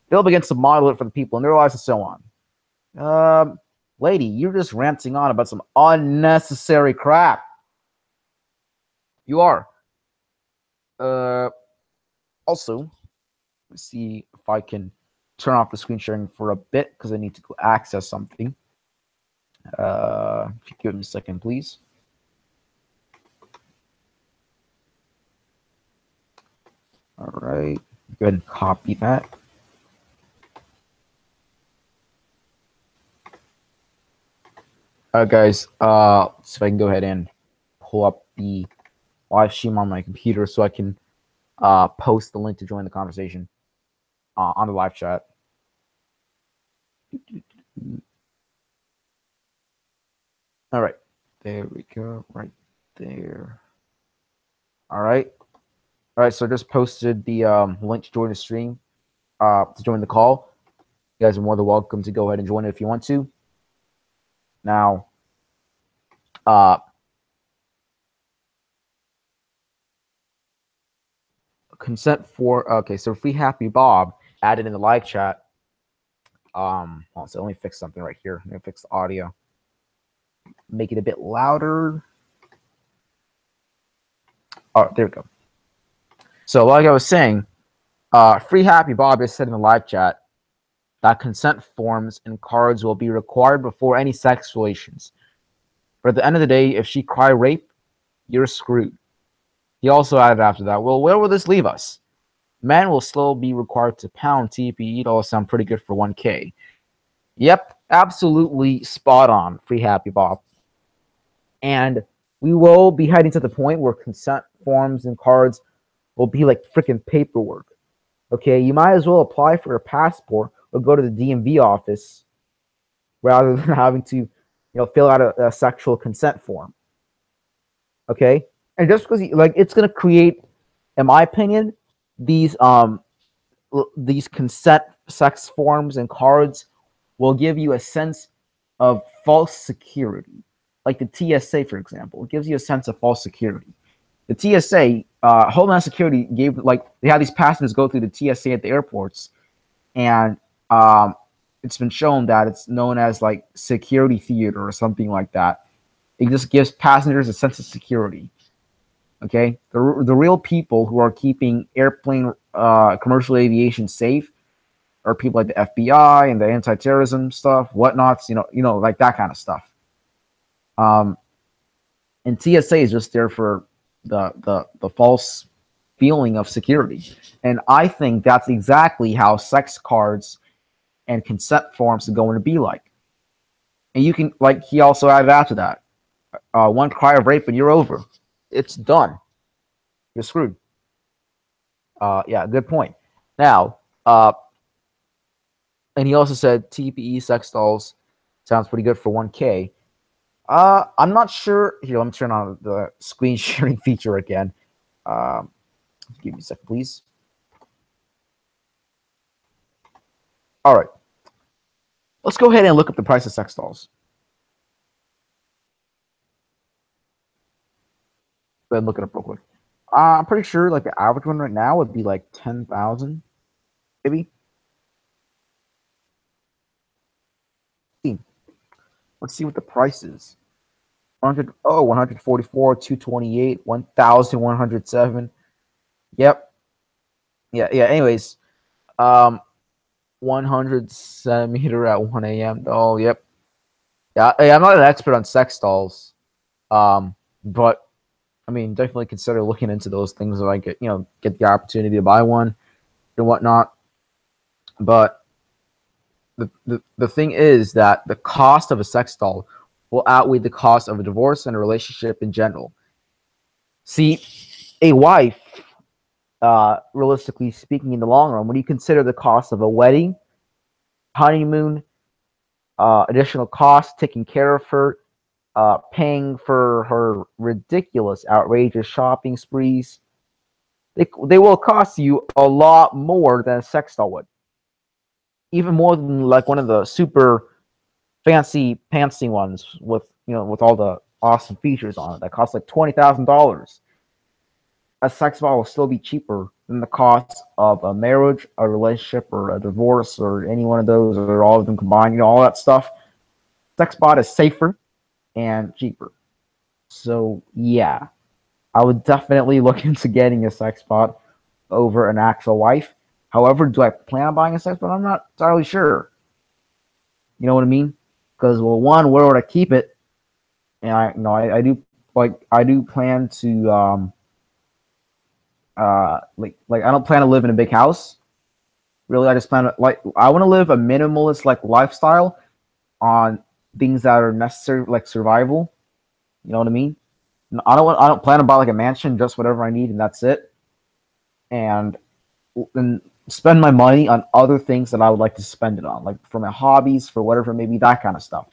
They'll begin to model it for the people in their lives and so on. Lady, you're just ranting on about some unnecessary crap. You are. Also, let's see if I can turn off the screen sharing for a bit, because I need to go access something. If you give me a second, please. All right, go ahead and copy that. All right, guys, so I can go ahead and pull up the live stream on my computer so I can post the link to join the conversation on the live chat. All right, there we go, right there. All right, so I just posted the link to join the stream, to join the call. You guys are more than welcome to go ahead and join it if you want to. Now, consent for, okay, so Free Happy Bob added in the live chat. So let me fix something right here. Let me fix the audio. Make it a bit louder. Oh, there we go. So like I was saying, Free Happy Bob has said in the live chat that consent forms and cards will be required before any sex relations. But at the end of the day, if she cry rape, you're screwed. He also added after that, well, where will this leave us? Men will still be required to pound TPE. It all sound pretty good for 1K. Yep, absolutely spot on, Free Happy Bob. And we will be heading to the point where consent forms and cards will be like freaking paperwork. Okay, you might as well apply for a passport or go to the DMV office rather than having to, fill out a sexual consent form. Okay, and just because it's going to create, in my opinion, these consent sex forms and cards will give you a sense of false security. Like the TSA, for example, it gives you a sense of false security. The TSA, Homeland Security they had these passengers go through the TSA at the airports, and it's been shown that it's known as like security theater or something like that. It just gives passengers a sense of security. Okay, the real people who are keeping airplane commercial aviation safe are people like the FBI and the anti-terrorism stuff, whatnots, like that kind of stuff. And TSA is just there for the false feeling of security. And I think that's exactly how sex cards and consent forms are going to be like. And you can, like he also added after that, one cry of rape and you're over. It's done. You're screwed. Yeah, good point. Now, and he also said TPE sex dolls sounds pretty good for 1K. I'm not sure. Here, let me turn on the screen sharing feature again. Give me a second, please. All right. Let's go ahead and look up the price of sex dolls. Go ahead and look it up real quick. I'm pretty sure like the average one right now would be like 10,000, maybe. Let's see what the price is. 100, 144, 228, 1,107. Yep. Yeah. Anyways, 100 centimeter at 1 a.m. Oh, yep. Yeah, I'm not an expert on sex dolls, but I mean, definitely consider looking into those things if I get the opportunity to buy one and whatnot. But the thing is that the cost of a sex doll will outweigh the cost of a divorce and a relationship in general. See, a wife, realistically speaking, in the long run, when you consider the cost of a wedding, honeymoon, additional costs, taking care of her, paying for her ridiculous, outrageous shopping sprees, they will cost you a lot more than a sex doll would. Even more than like one of the super fancy ones with all the awesome features on it that costs like $20,000. A sex doll will still be cheaper than the cost of a marriage, a relationship, or a divorce, or any one of those, or all of them combined. All that stuff. Sex bot is safer and cheaper. So yeah, I would definitely look into getting a sex bot over an actual wife. However, do I plan on buying a sex bot? I'm not entirely sure. You know what I mean? Because well, one, where would I keep it? And I do plan to like I don't plan to live in a big house. Really, I just plan to I want to live a minimalist like lifestyle on things that are necessary like survival. You know what I mean? I don't plan to buy like a mansion, just whatever I need and that's it. And spend my money on other things that I would like to spend it on, like for my hobbies, for whatever, maybe that kind of stuff.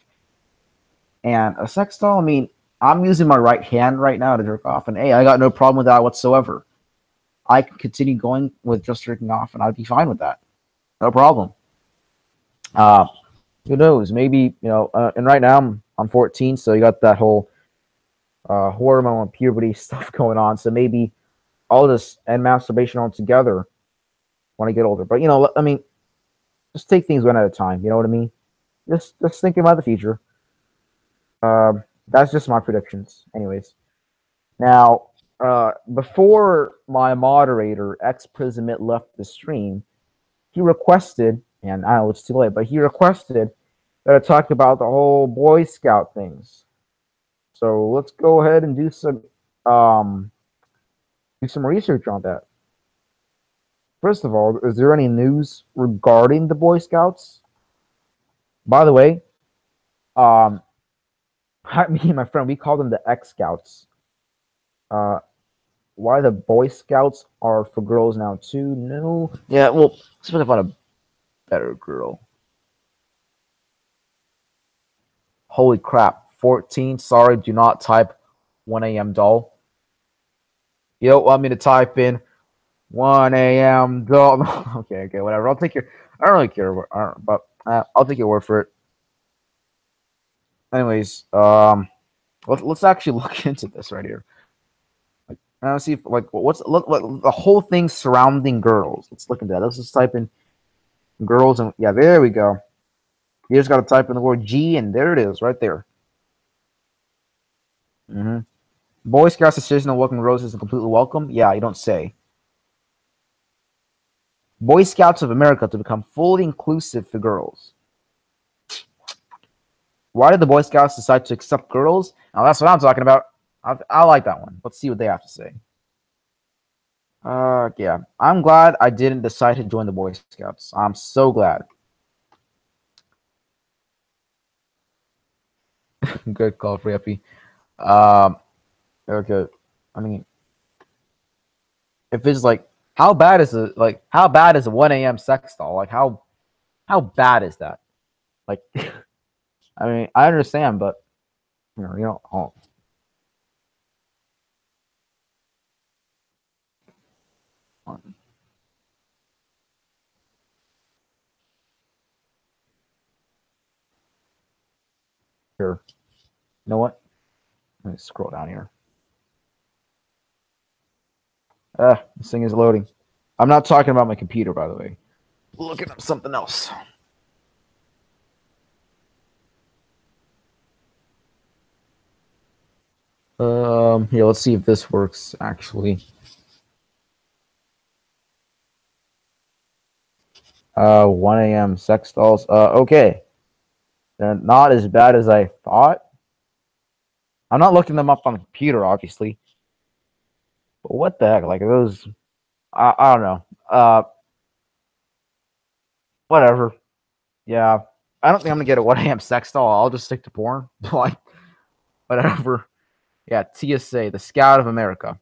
And a sex doll, I mean, I'm using my right hand right now to jerk off, and hey, I got no problem with that whatsoever. I can continue going with just jerking off, and I'd be fine with that. No problem. Uh, who knows? Maybe and right now I'm 14, so you got that whole hormone and puberty stuff going on. So maybe I'll just end masturbation altogether when I get older. But I mean, just take things one at a time. You know what I mean? Just thinking about the future. That's just my predictions. Anyways, now before my moderator X Prismit left the stream, he requested, and I know it's too late, but he requested that I talk about the whole Boy Scout things. So let's go ahead and um do some research on that. First of all, is there any news regarding the Boy Scouts? By the way, um, me and my friend, we call them the X Scouts. Why the Boy Scouts are for girls now too? No. Yeah, well, let's talk about a better girl. Holy crap. 14. Sorry, do not type 1 a.m. doll. You don't want me to type in 1 a.m. doll. Okay, whatever. I don't really care, but I'll take your word for it. Anyways, let's actually look into this right here. See if what's look the whole thing surrounding girls. Let's look into that. Let's just type in girls and yeah, there we go. You just got to type in the word G and there it is, right there. Mm-hmm. Boy Scouts decision on welcoming roses is completely welcome. Yeah, you don't say. Boy Scouts of America to become fully inclusive for girls. Why did the Boy Scouts decide to accept girls? Now that's what I'm talking about. I like that one. Let's see what they have to say. Yeah. I'm glad I didn't decide to join the Boy Scouts. I'm so glad. Good call, Free Okay. I mean, if it's like, how bad is a 1 a.m. sex doll? Like, how bad is that? Like, I mean, I understand, but oh. Here. You know what? Let me scroll down here. This thing is loading. I'm not talking about my computer, by the way. Looking up something else. Yeah, let's see if this works, actually. 1 a.m. sex dolls. Okay. They're not as bad as I thought. I'm not looking them up on the computer, obviously. But what the heck? Like, those... I don't know. Whatever. Yeah. I don't think I'm gonna get a 1 a.m. sex doll. I'll just stick to porn. Like, whatever. Yeah, TSA, the Scout of America.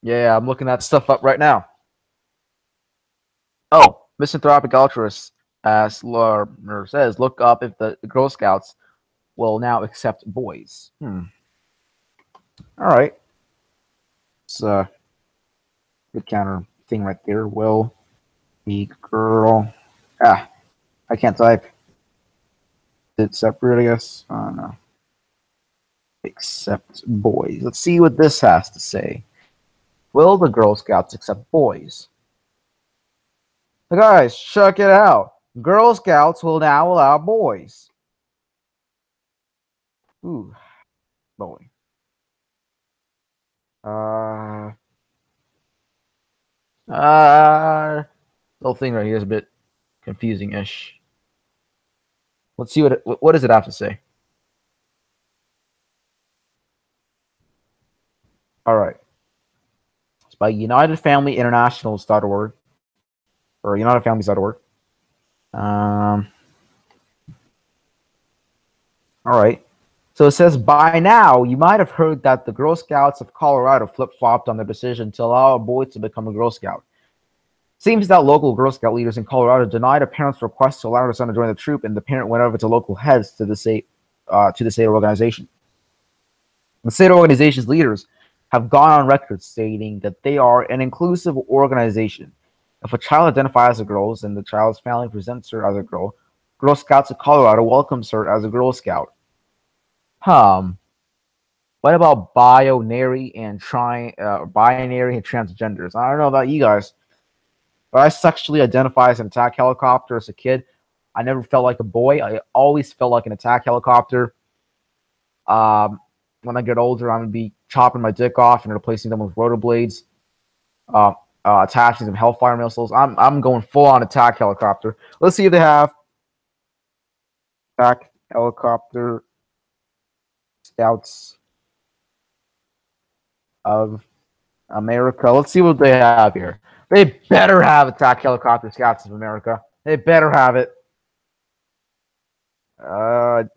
Yeah, I'm looking that stuff up right now. Oh, misanthropic altruist, as Lormer says, look up if the Girl Scouts will now accept boys. All right. It's a good counter thing right there. Will the girl... I can't type. It's separate, I guess. I don't know. Accept boys. Let's see what this has to say. Will the Girl Scouts accept boys? Guys, check it out. Girl Scouts will now allow boys. Ooh, boy. The whole thing right here is a bit confusing-ish. Let's see what does it have to say. All right. It's by UnitedFamilyInternationals.org or UnitedFamilies.org. All right. So it says, by now, you might have heard that the Girl Scouts of Colorado flip-flopped on their decision to allow a boy to become a Girl Scout. Seems that local Girl Scout leaders in Colorado denied a parent's request to allow her son to join the troop, and the parent went over to local heads to the state organization. The state organization's leaders have gone on record stating that they are an inclusive organization. If a child identifies as a girl and the child's family presents her as a girl, Girl Scouts of Colorado welcomes her as a Girl Scout. What about binary and transgenders? I don't know about you guys, but I sexually identify as an attack helicopter as a kid. I never felt like a boy. I always felt like an attack helicopter. When I get older, I'm gonna be chopping my dick off and replacing them with rotor blades, attaching some Hellfire missiles. I'm going full on attack helicopter. Let's see if they have attack helicopter Scouts of America. Let's see what they have here. They better have attack helicopter Scouts of America. They better have it.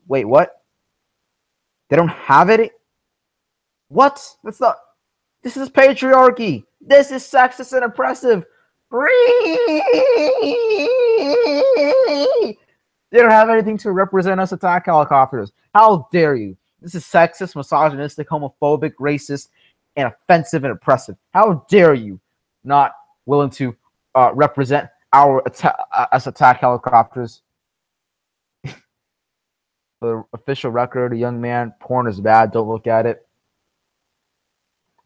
Wait, what? They don't have it? What? That's not... This is patriarchy. This is sexist and oppressive. They don't have anything to represent us attack helicopters. How dare you? This is sexist, misogynistic, homophobic, racist, and offensive and oppressive. How dare you not willing to represent our attack helicopters? For the official record, a young man, porn is bad. Don't look at it.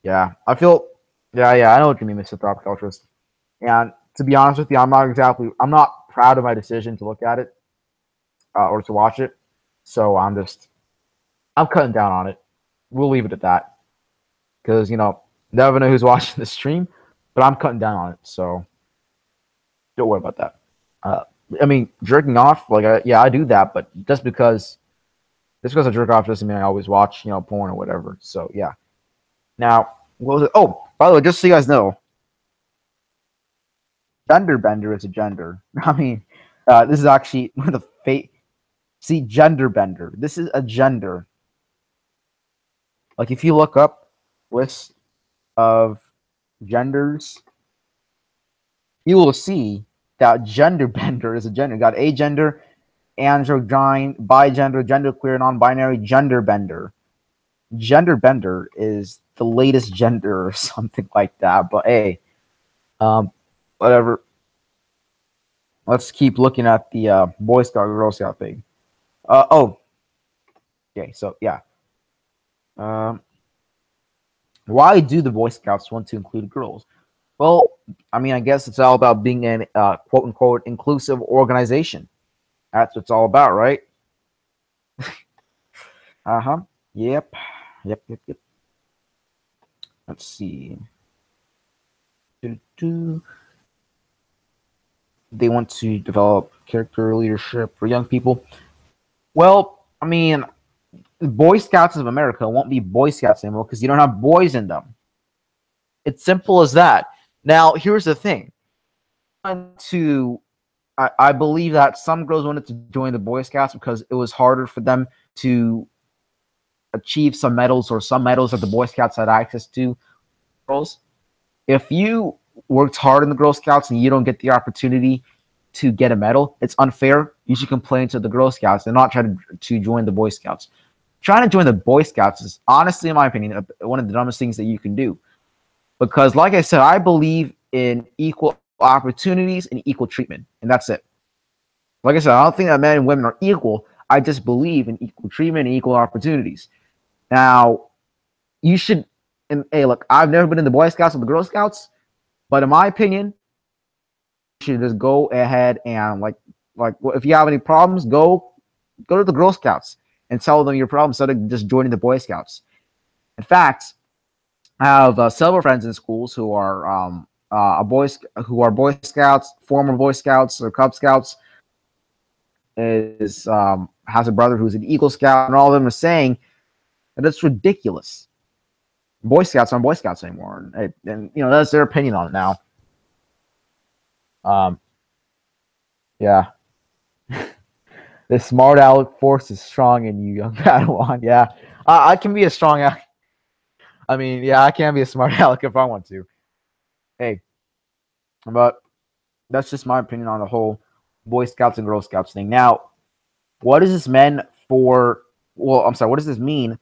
Yeah, I feel... Yeah, I know what you mean, Mr. Thropculturist. And to be honest with you, I'm not proud of my decision to look at it or to watch it. So I'm cutting down on it. We'll leave it at that. Because, never know who's watching the stream, but I'm cutting down on it. So don't worry about that. Jerking off, I do that, but just because I jerk off doesn't mean I always watch, porn or whatever. So yeah. Now, what was it? Oh, by the way, just so you guys know, gender bender is a gender. This is actually one of the See, gender bender. This is a gender. Like, if you look up lists of genders, you will see that gender bender is a gender. You got agender, androgyne, bigender, genderqueer, non-binary, gender bender. Gender bender is the latest gender or something like that. But hey, whatever. Let's keep looking at the Boy Scout, Girl Scout thing. Okay, so yeah. Why do the Boy Scouts want to include girls? Well, I mean, I guess it's all about being an quote unquote inclusive organization. That's what it's all about, right? Uh-huh. Yep. Yep. Let's see. They want to develop character leadership for young people. Well, I mean, Boy Scouts of America won't be Boy Scouts anymore because you don't have boys in them. It's simple as that. Now, here's the thing. I believe that some girls wanted to join the Boy Scouts because it was harder for them to achieve some medals or some medals that the Boy Scouts had access to. Girls, if you worked hard in the Girl Scouts and you don't get the opportunity to get a medal, it's unfair. You should complain to the Girl Scouts and not try to join the Boy Scouts. Trying to join the Boy Scouts is honestly, in my opinion, one of the dumbest things that you can do. Because, like I said, I believe in equal opportunities and equal treatment, and that's it. Like I said, I don't think that men and women are equal. I just believe in equal treatment and equal opportunities. Now, you should, and hey, look, I've never been in the Boy Scouts or the Girl Scouts, but in my opinion, you should just go ahead and if you have any problems, go to the Girl Scouts and tell them your problem instead of just joining the Boy Scouts. In fact, I have several friends in schools who are Boy Scouts, former Boy Scouts or Cub Scouts. Has a brother who's an Eagle Scout, and all of them are saying that it's ridiculous. Boy Scouts aren't Boy Scouts anymore, and that's their opinion on it now. Yeah. The smart aleck force is strong in you, young Padawan. Yeah, I can be a strong aleck. I mean, yeah, I can be a smart aleck if I want to. Hey, but that's just my opinion on the whole Boy Scouts and Girl Scouts thing. Now, what does this mean for? Well, I'm sorry. What does this mean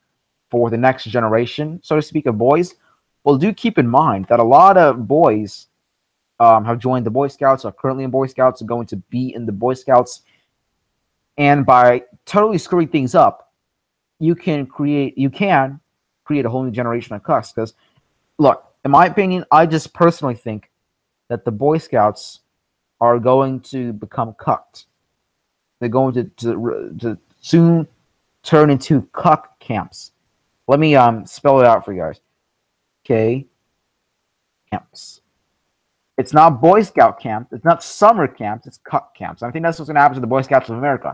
for the next generation, so to speak, of boys? Well, do keep in mind that a lot of boys have joined the Boy Scouts, are currently in Boy Scouts, are going to be in the Boy Scouts. And by totally screwing things up, you can create a whole new generation of cucks. Because, look, in my opinion, I just personally think that the Boy Scouts are going to become cucked. They're going to soon turn into cuck camps. Let me spell it out for you guys. Okay, camps. It's not Boy Scout camp. It's not summer camps. It's cuck camps. I think that's what's going to happen to the Boy Scouts of America.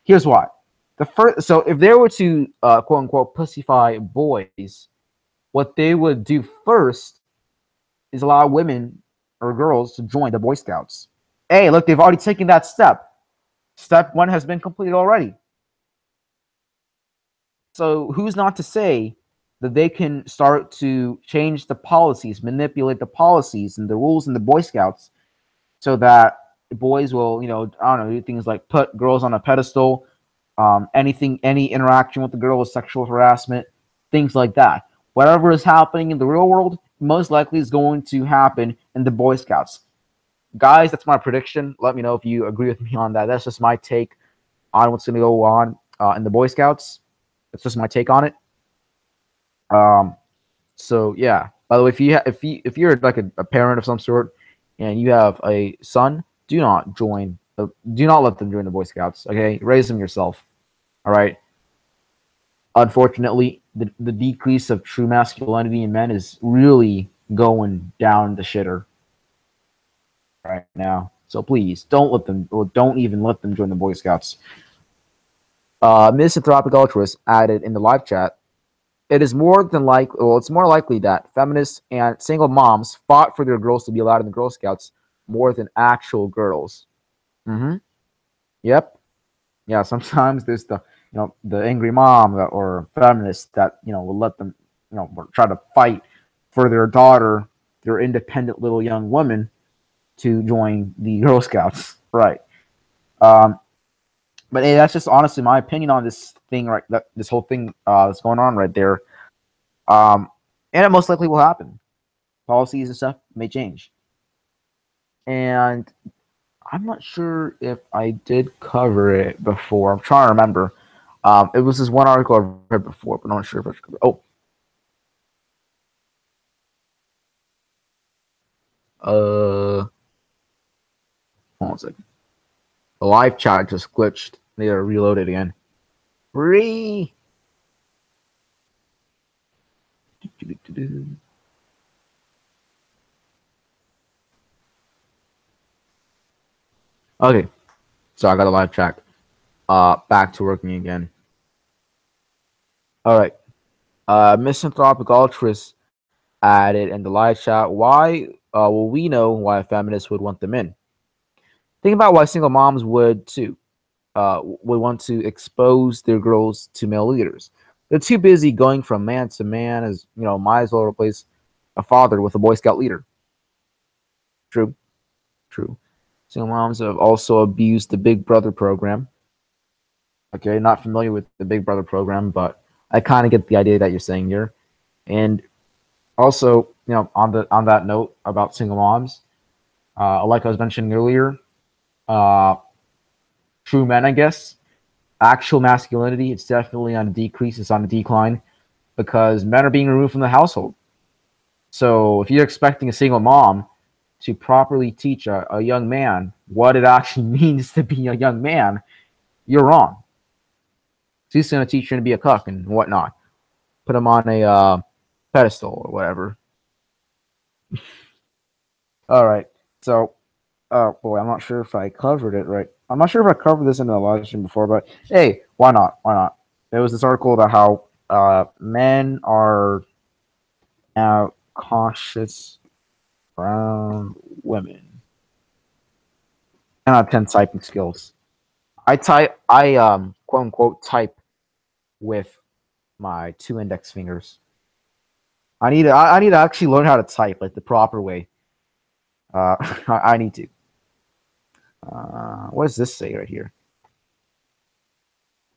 Here's why. So if they were to quote unquote pussify boys, what they would do first is allow women or girls to join the Boy Scouts. Hey, look, they've already taken that step. Step one has been completed already. So who's not to say that they can start to change the policies, manipulate the policies and the rules in the Boy Scouts so that the boys will, I don't know, do things like put girls on a pedestal, any interaction with the girl is sexual harassment, things like that. Whatever is happening in the real world, most likely is going to happen in the Boy Scouts. Guys, that's my prediction. Let me know if you agree with me on that. That's just my take on what's going to go on in the Boy Scouts. That's just my take on it. So yeah. By the way, if you're like a parent of some sort and you have a son, do not let them join the Boy Scouts. Okay, raise them yourself. All right. Unfortunately, the decrease of true masculinity in men is really going down the shitter right now. So please don't even let them join the Boy Scouts. Misanthropic Ultras added in the live chat, it's more likely that feminists and single moms fought for their girls to be allowed in the Girl Scouts more than actual girls. Mm-hmm. Yep. Yeah, sometimes there's the angry mom or feminist that will let them try to fight for their daughter, their independent little young woman, to join the Girl Scouts, right? But hey, that's just honestly my opinion on this thing, right? This whole thing that's going on right there, and it most likely will happen. Policies and stuff may change, and I'm not sure if I did cover it before. I'm trying to remember. It was this one article I've read before, but I'm not sure if I should cover it. Oh, Hold on a second. The live chat just glitched. They gotta reload it again. Free. Okay, so I got a live chat. Back to working again. All right. Misanthropic altruist added in the live chat. Why? Well, we know why feminists would want them in. Think about why single moms would too. Would want to expose their girls to male leaders. They're too busy going from man to man, as you know, might as well replace a father with a Boy Scout leader. True, true. Single moms have also abused the Big Brother program. Okay, not familiar with the Big Brother program, but I kind of get the idea that you're saying here. And also, you know, on that note about single moms, like I was mentioning earlier, uh, true men, I guess, actual masculinity, it's definitely on a decrease, it's on a decline because men are being removed from the household. So if you're expecting a single mom to properly teach a young man what it actually means to be a young man, you're wrong. She's going to teach you to be a cuck and whatnot. Put him on a pedestal or whatever. All right. So, boy, I'm not sure if I covered it right. I'm not sure if I covered this in the live stream before, but hey, why not? Why not? There was this article about how men are now cautious around women. 10 out of 10 typing skills. I quote unquote type with my 2 index fingers. I need to actually learn how to type like the proper way. I need to. What does this say right here?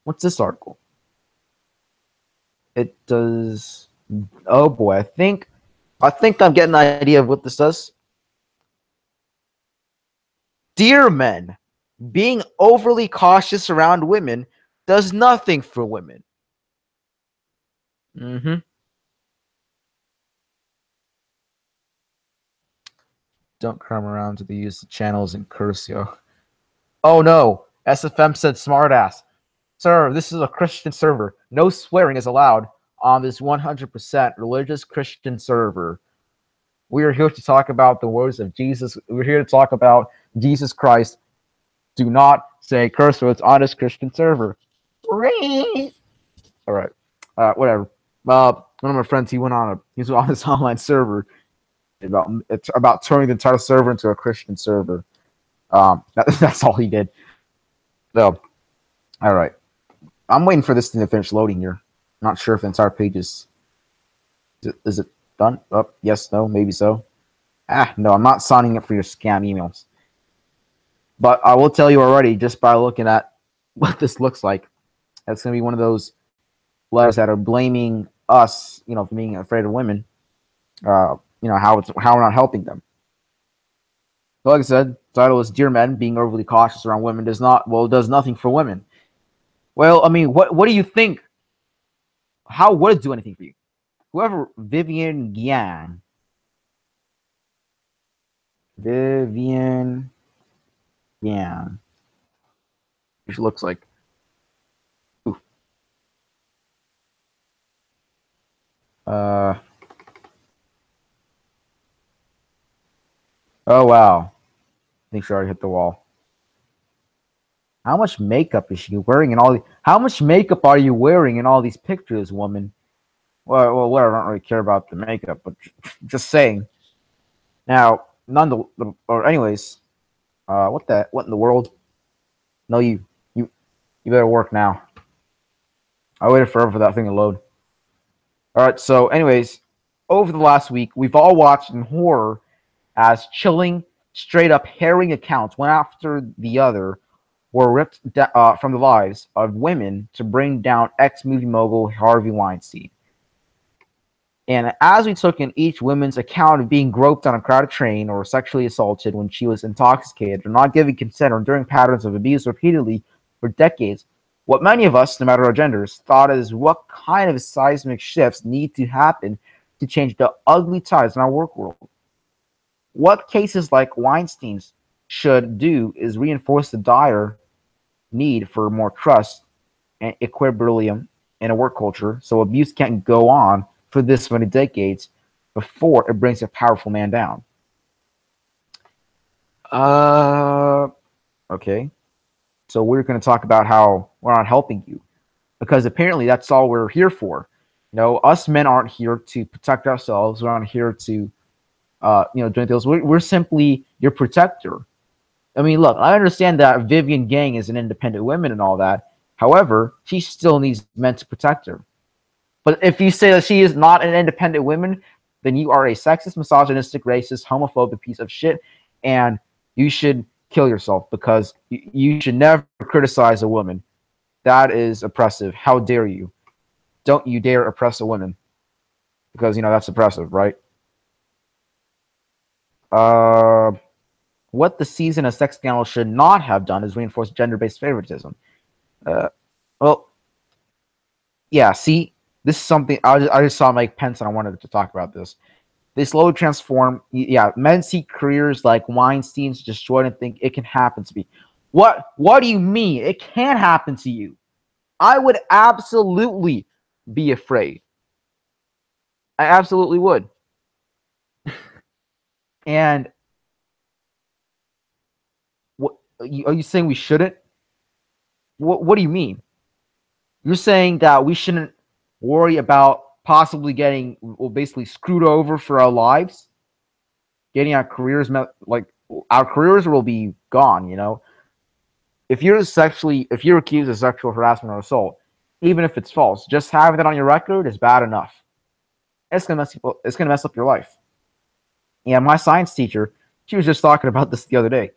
What's this article? It does. Oh boy, I think I'm getting an idea of what this does. Dear men, being overly cautious around women does nothing for women. Mm-hmm. Don't come around to the use of channels in Curcio. Oh no, SFM said smartass. Sir, this is a Christian server. No swearing is allowed on this 100% religious Christian server. We are here to talk about the words of Jesus. We're here to talk about Jesus Christ. Do not say curse words on this Christian server. All right. Whatever. One of my friends, he was on this online server about turning the entire server into a Christian server. That's all he did. So, all right. I'm waiting for this thing to finish loading here. Not sure if the entire page is it done? Oh, yes, no, maybe so. No, I'm not signing up for your scam emails. But I will tell you already, just by looking at what this looks like, it's going to be one of those letters that are blaming us, you know, for being afraid of women. You know, how we're not helping them. So like I said, the title is "Dear Men, being overly cautious around women does nothing for women." Well, I mean, what do you think? How would it do anything for you? Whoever Vivian Yang, which looks like. Ooh. Oh wow! I think she already hit the wall. How much makeup is she wearing in all? How much makeup are you wearing in all these pictures, woman? Well, whatever. I don't really care about the makeup, but just saying. Now, anyways, what in the world? No, you better work now. I waited forever for that thing to load. All right. So, anyways, over the last week, we've all watched in horror as chilling, straight up harrowing accounts, one after the other, were ripped from the lives of women to bring down ex-movie mogul Harvey Weinstein. And as we took in each woman's account of being groped on a crowded train or sexually assaulted when she was intoxicated or not giving consent or enduring patterns of abuse repeatedly for decades, what many of us, no matter our genders, thought is what kind of seismic shifts need to happen to change the ugly tides in our work world. What cases like Weinstein's should do is reinforce the dire need for more trust and equilibrium in a work culture, so abuse can't go on for this many decades before it brings a powerful man down. Okay. So we're going to talk about how we're not helping you, because apparently that's all we're here for. Us men aren't here to protect ourselves. We're not here to, doing things. We're simply your protector. I mean, look, I understand that Vivian Gang is an independent woman and all that. However, she still needs men to protect her. But if you say that she is not an independent woman, then you are a sexist, misogynistic, racist, homophobic piece of shit, and you should kill yourself, because you should never criticize a woman. That is oppressive. How dare you? Don't you dare oppress a woman, because that's oppressive, right? What the season of sex scandal should not have done is reinforce gender-based favoritism. Well, yeah. See, this is something I just saw Mike Pence, and I wanted to talk about this. They slowly transform. Yeah, men see careers like Weinstein's destroyed and think it can happen to me. What do you mean it can't happen to you? I would absolutely be afraid. I absolutely would. And what are you saying we shouldn't? What do you mean? You're saying that we shouldn't worry about possibly getting, well, basically screwed over for our lives, getting our careers like our careers will be gone. If you're accused of sexual harassment or assault, even if it's false, just having that on your record is bad enough. It's gonna mess up your life. Yeah, my science teacher, she was just talking about this the other day.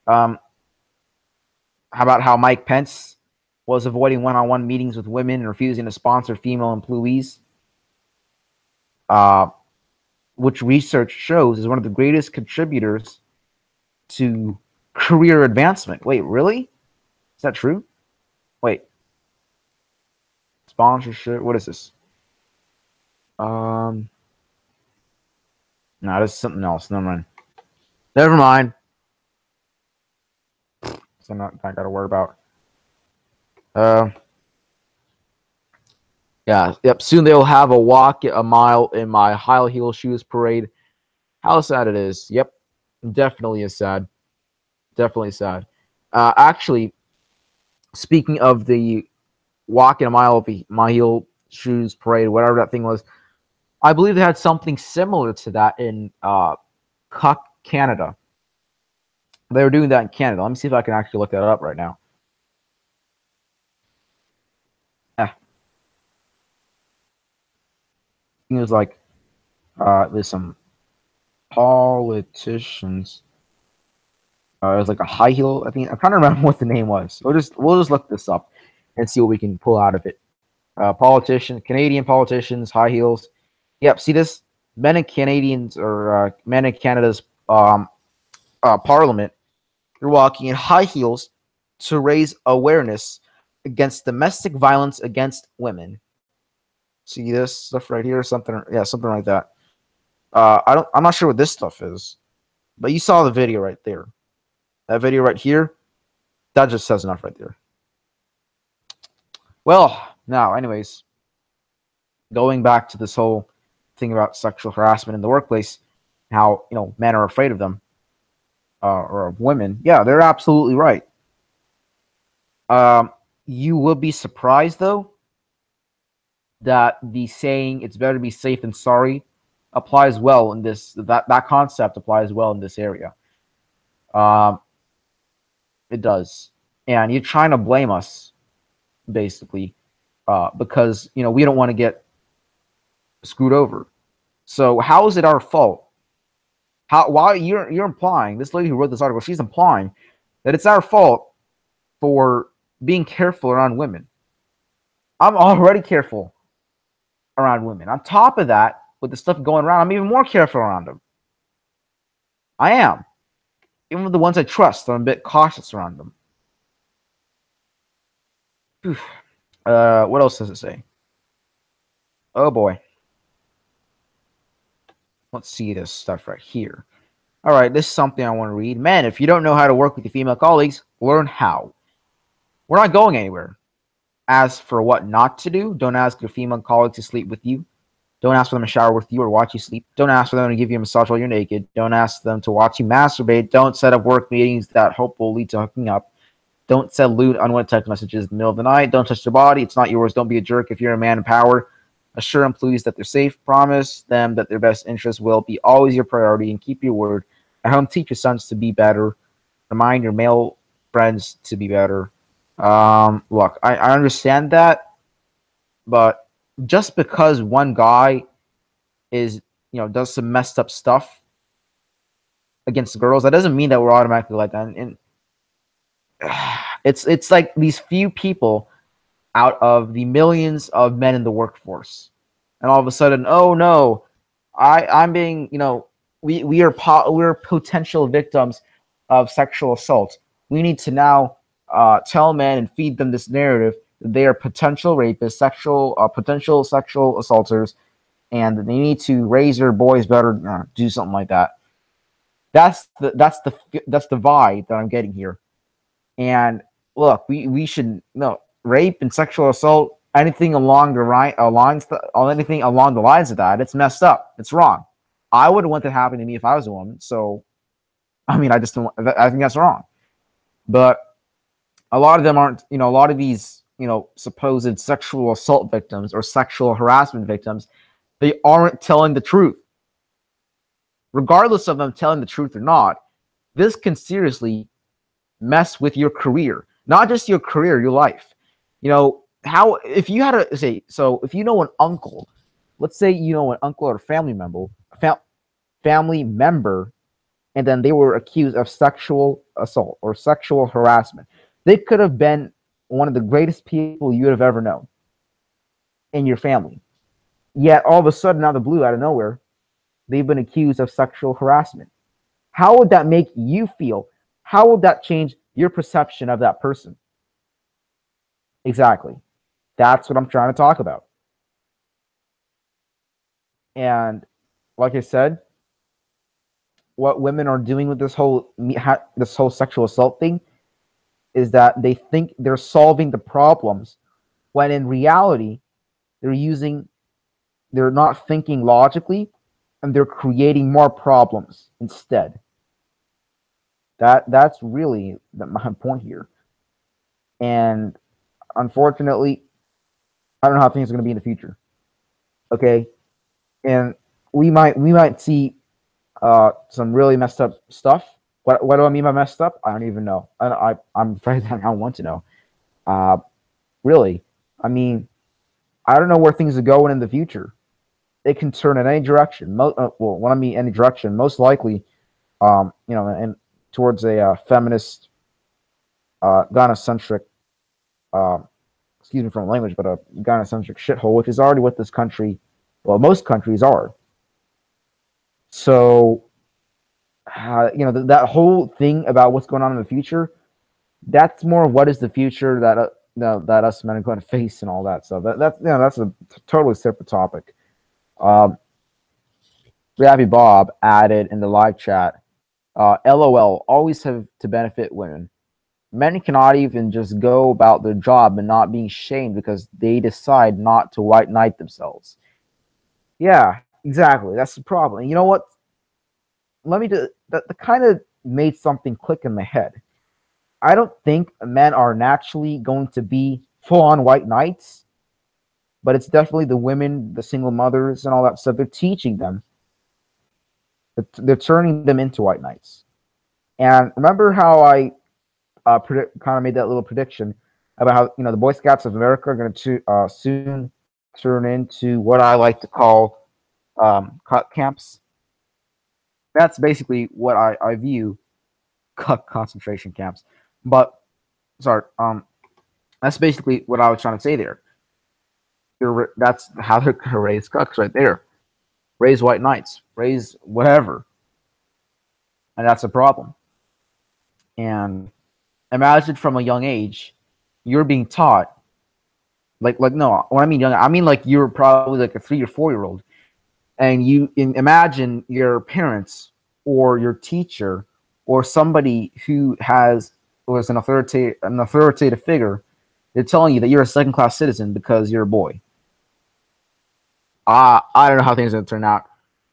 How about how Mike Pence was avoiding one-on-one meetings with women and refusing to sponsor female employees, which research shows is one of the greatest contributors to career advancement. Wait, really? Is that true? Wait. Sponsorship. What is this? No, this is something else. Never mind. So I got to worry about. Yeah. Yep. Soon they'll have a walk a mile in my high heel shoes parade. How sad it is. Yep. Definitely is sad. Definitely sad. Actually, speaking of the walking a mile of my heel shoes parade, whatever that thing was, I believe they had something similar to that in Canada. They were doing that in Canada. Let me see if I can actually look that up right now. It was like there's some politicians. It was like a high heel. I think I'm trying to remember what the name was. We'll just look this up and see what we can pull out of it. Canadian politicians, high heels. Yep. See this? Men in Canadians or men in Canada's parliament. They're walking in high heels to raise awareness against domestic violence against women. See this stuff right here? Something like that. I'm not sure what this stuff is, but you saw the video right there. That video right here, that just says enough right there. Well, now, anyways, going back to this whole thing about sexual harassment in the workplace, how men are afraid of them or of women. Yeah, they're absolutely right. You will be surprised though that the saying "it's better to be safe than sorry" applies well in this. That concept applies well in this area. It does, and you're trying to blame us, basically, because we don't want to get screwed over. So how is it our fault? Why you're implying, this lady who wrote this article, she's implying that it's our fault for being careful around women. I'm already careful around women. On top of that, with the stuff going around, I'm even more careful around them. I am. Even with the ones I trust, I'm a bit cautious around them. What else does it say? Oh boy. Let's see this stuff right here. All right, this is something I want to read. Men, if you don't know how to work with your female colleagues, learn how. We're not going anywhere. As for what not to do, don't ask your female colleagues to sleep with you. Don't ask for them to shower with you or watch you sleep. Don't ask for them to give you a massage while you're naked. Don't ask them to watch you masturbate. Don't set up work meetings that hope will lead to hooking up. Don't send lewd, unwanted text messages in the middle of the night. Don't touch their body. It's not yours. Don't be a jerk if you're a man in power. Assure employees that they're safe. Promise them that their best interests will be always your priority, and keep your word. At home, teach your sons to be better. Remind your male friends to be better. Look, I understand that, but just because one guy is, does some messed up stuff against girls, that doesn't mean that we're automatically like that. And it's like these few people out of the millions of men in the workforce, and all of a sudden, oh no, I'm being, we're potential victims of sexual assault. We need to now tell men and feed them this narrative that they are potential rapists, potential sexual assaulters, and they need to raise their boys better, do something like that. That's the vibe that I'm getting here. And look, we should rape and sexual assault, anything along anything along the lines of that. It's messed up. It's wrong. I wouldn't want that happen to me if I was a woman. So, I mean, I think that's wrong. But a lot of them aren't. A lot of these supposed sexual assault victims or sexual harassment victims, they aren't telling the truth. Regardless of them telling the truth or not, this can seriously mess with your career. Not just your career, your life. How, if you had to say, so if you know an uncle, let's say you know an uncle or a family member, and then they were accused of sexual assault or sexual harassment. They could have been one of the greatest people you would have ever known in your family. Yet all of a sudden, out of the blue, out of nowhere, they've been accused of sexual harassment. How would that make you feel? How would that change your perception of that person? Exactly. That's what I'm trying to talk about. And like I said, what women are doing with this whole sexual assault thing is that they think they're solving the problems, when in reality, they're not thinking logically, and they're creating more problems instead. That's really my point here. And unfortunately, I don't know how things are going to be in the future. Okay, and we might see some really messed up stuff. What do I mean by messed up? I don't even know. I'm afraid that I don't want to know. Really, I mean, I don't know where things are going in the future. It can turn in any direction. When I mean any direction, most likely, and towards a feminist, gynocentric, excuse me for my language, but a gynocentric shithole, which is already what this country, well, most countries are. So, that whole thing about what's going on in the future, that's more of what is the future that us men are going to face and all that stuff. That's a totally separate topic. Rabbi Bob added in the live chat, LOL, always have to benefit women. Men cannot even just go about their job and not being shamed because they decide not to white knight themselves. Yeah, exactly. That's the problem. And you know what? That kind of made something click in my head. I don't think men are naturally going to be full-on white knights, but it's definitely the women, the single mothers, and all that stuff. They're teaching them. They're turning them into white knights. And remember how I kind of made that little prediction about how the Boy Scouts of America are going to soon turn into what I like to call cut camps. That's basically what I view concentration camps. But sorry, that's basically what I was trying to say there. That's how they're going to raise cucks right there. Raise white knights, raise whatever, and that's a problem. And imagine from a young age, you're being taught, no, when I mean young, I mean like you're probably like a 3 or 4 year old, and imagine your parents or your teacher or somebody who was an authoritative figure, they're telling you that you're a second class citizen because you're a boy. I don't know how things are gonna turn out.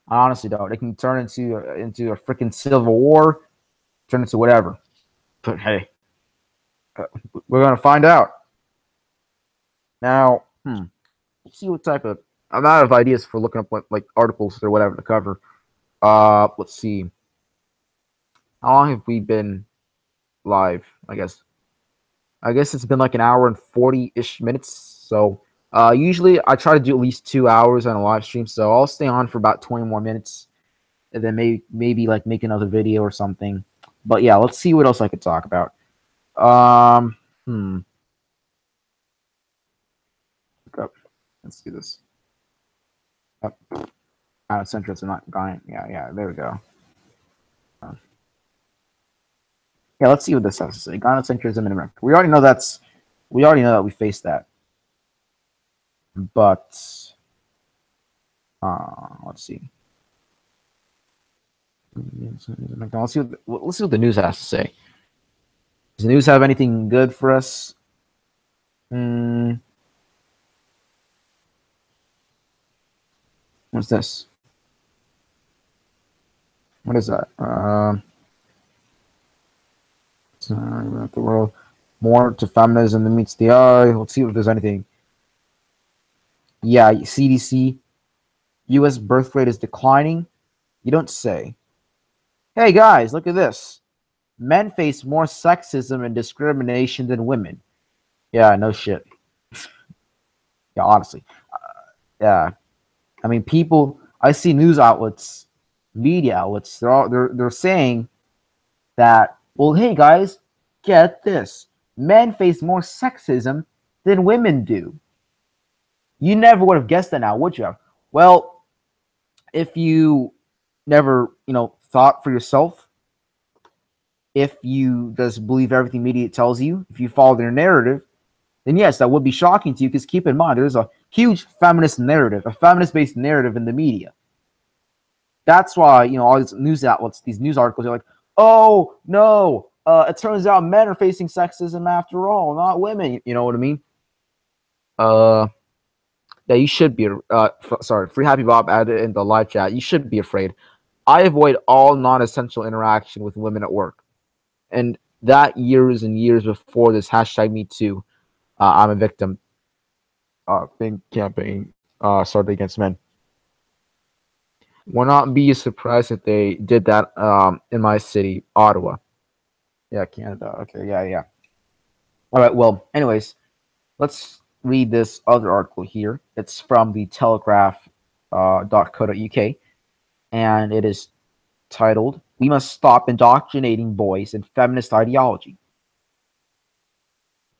I honestly don't. It can turn into a freaking civil war, turn into whatever. But hey, we're gonna find out. Now, let's see what type of. I'm out of ideas for looking up what like articles or whatever to cover. Let's see. How long have we been live? I guess it's been like an hour and 40-ish minutes. So usually I try to do at least 2 hours on a live stream. So I'll stay on for about 20 more minutes, and then maybe like make another video or something. But yeah, let's see what else I could talk about. Um, hmm. Let's do this. Out of centrist, I'm not going. Yeah, there we go. Yeah, let's see what this has to say. Gynocentrism in America. We already know that we face that. But let's see. Let's see what the news has to say. Does the news have anything good for us? What's this? What is that? About the world. More to feminism than meets the eye. Let's see if there's anything. Yeah, CDC. U.S. birth rate is declining. You don't say. Hey guys, look at this. Men face more sexism and discrimination than women. Yeah, no shit. Yeah, honestly. Yeah. I mean, people. I see news outlets, media outlets. They're saying that. Well, hey guys, get this. Men face more sexism than women do. You never would have guessed that now, would you have? Well, if you never, thought for yourself, if you just believe everything media tells you, if you follow their narrative, then yes, that would be shocking to you, because keep in mind, there's a huge feminist narrative, a feminist-based narrative in the media. That's why, all these news outlets, these news articles are like, oh, no, it turns out men are facing sexism after all, not women. You know what I mean? Yeah, you should be. Sorry, Free Happy Bob added in the live chat. You should be afraid. I avoid all non-essential interaction with women at work, and that years and years before this hashtag Me Too, I'm a victim. Campaign started against men. Will not be surprised if they did that in my city, Ottawa. Yeah, Canada. Okay, yeah. All right. Well, anyways, let's read this other article here. It's from the Telegraph.co.uk, and it is titled, "We Must Stop Indoctrinating Boys in Feminist Ideology."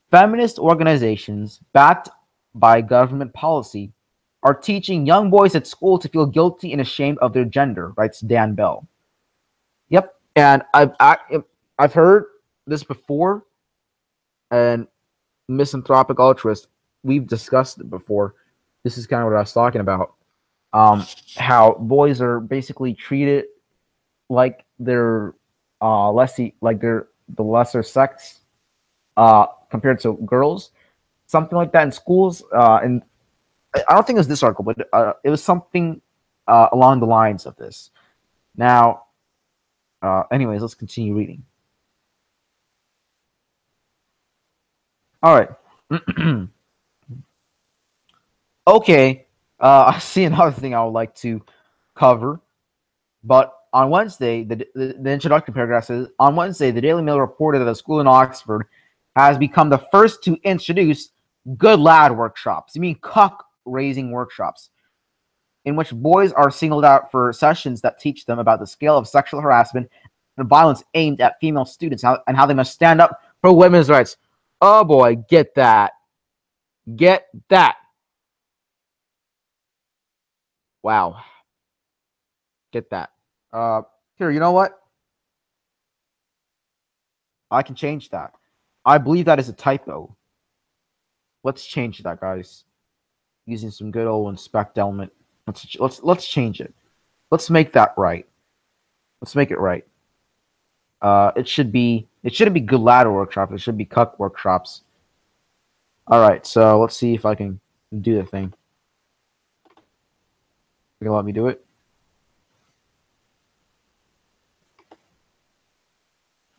Feminist organizations, backed by government policy, are teaching young boys at school to feel guilty and ashamed of their gender, writes Dan Bell. Yep, and I've heard this before, and misanthropic altruist, we've discussed it before. This is kind of what I was talking about. How boys are basically treated like they're the lesser sex compared to girls, something like that in schools. And I don't think it was this article, but it was something along the lines of this. Now, anyways, let's continue reading. All right. Okay. I see another thing I would like to cover, but on Wednesday, the introductory paragraph says, on Wednesday, the Daily Mail reported that a school in Oxford has become the first to introduce good lad workshops. You mean cock raising workshops, in which boys are singled out for sessions that teach them about the scale of sexual harassment and violence aimed at female students, and how they must stand up for women's rights. Oh boy, get that. Get that. Wow. Get that. Here, you know what? I can change that. I believe that is a typo. Let's change that, guys. Using some good old inspect element. Let's change it. Let's make that right. Let's make it right. It shouldn't be good ladder workshops. It should be cuck workshops. All right, so let's see if I can do the thing. You can let me do it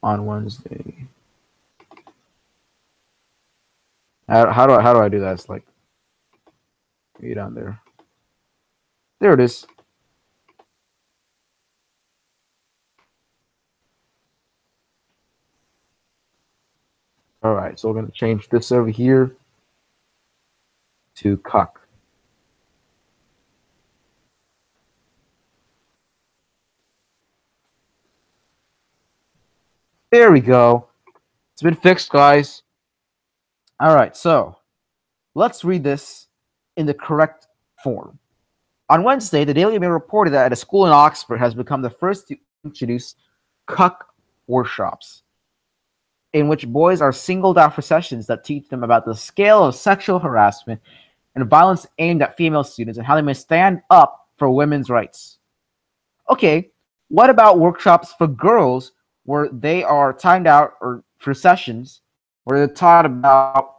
on Wednesday. How do I do that? It's like way down there. There it is. All right, so we're going to change this over here to cuck. There we go. It's been fixed, guys. All right, so let's read this in the correct form. On Wednesday, the Daily Mail reported that a school in Oxford has become the first to introduce cuck workshops, in which boys are singled out for sessions that teach them about the scale of sexual harassment and violence aimed at female students and how they may stand up for women's rights. Okay, what about workshops for girls where they are timed out or for sessions where they're taught about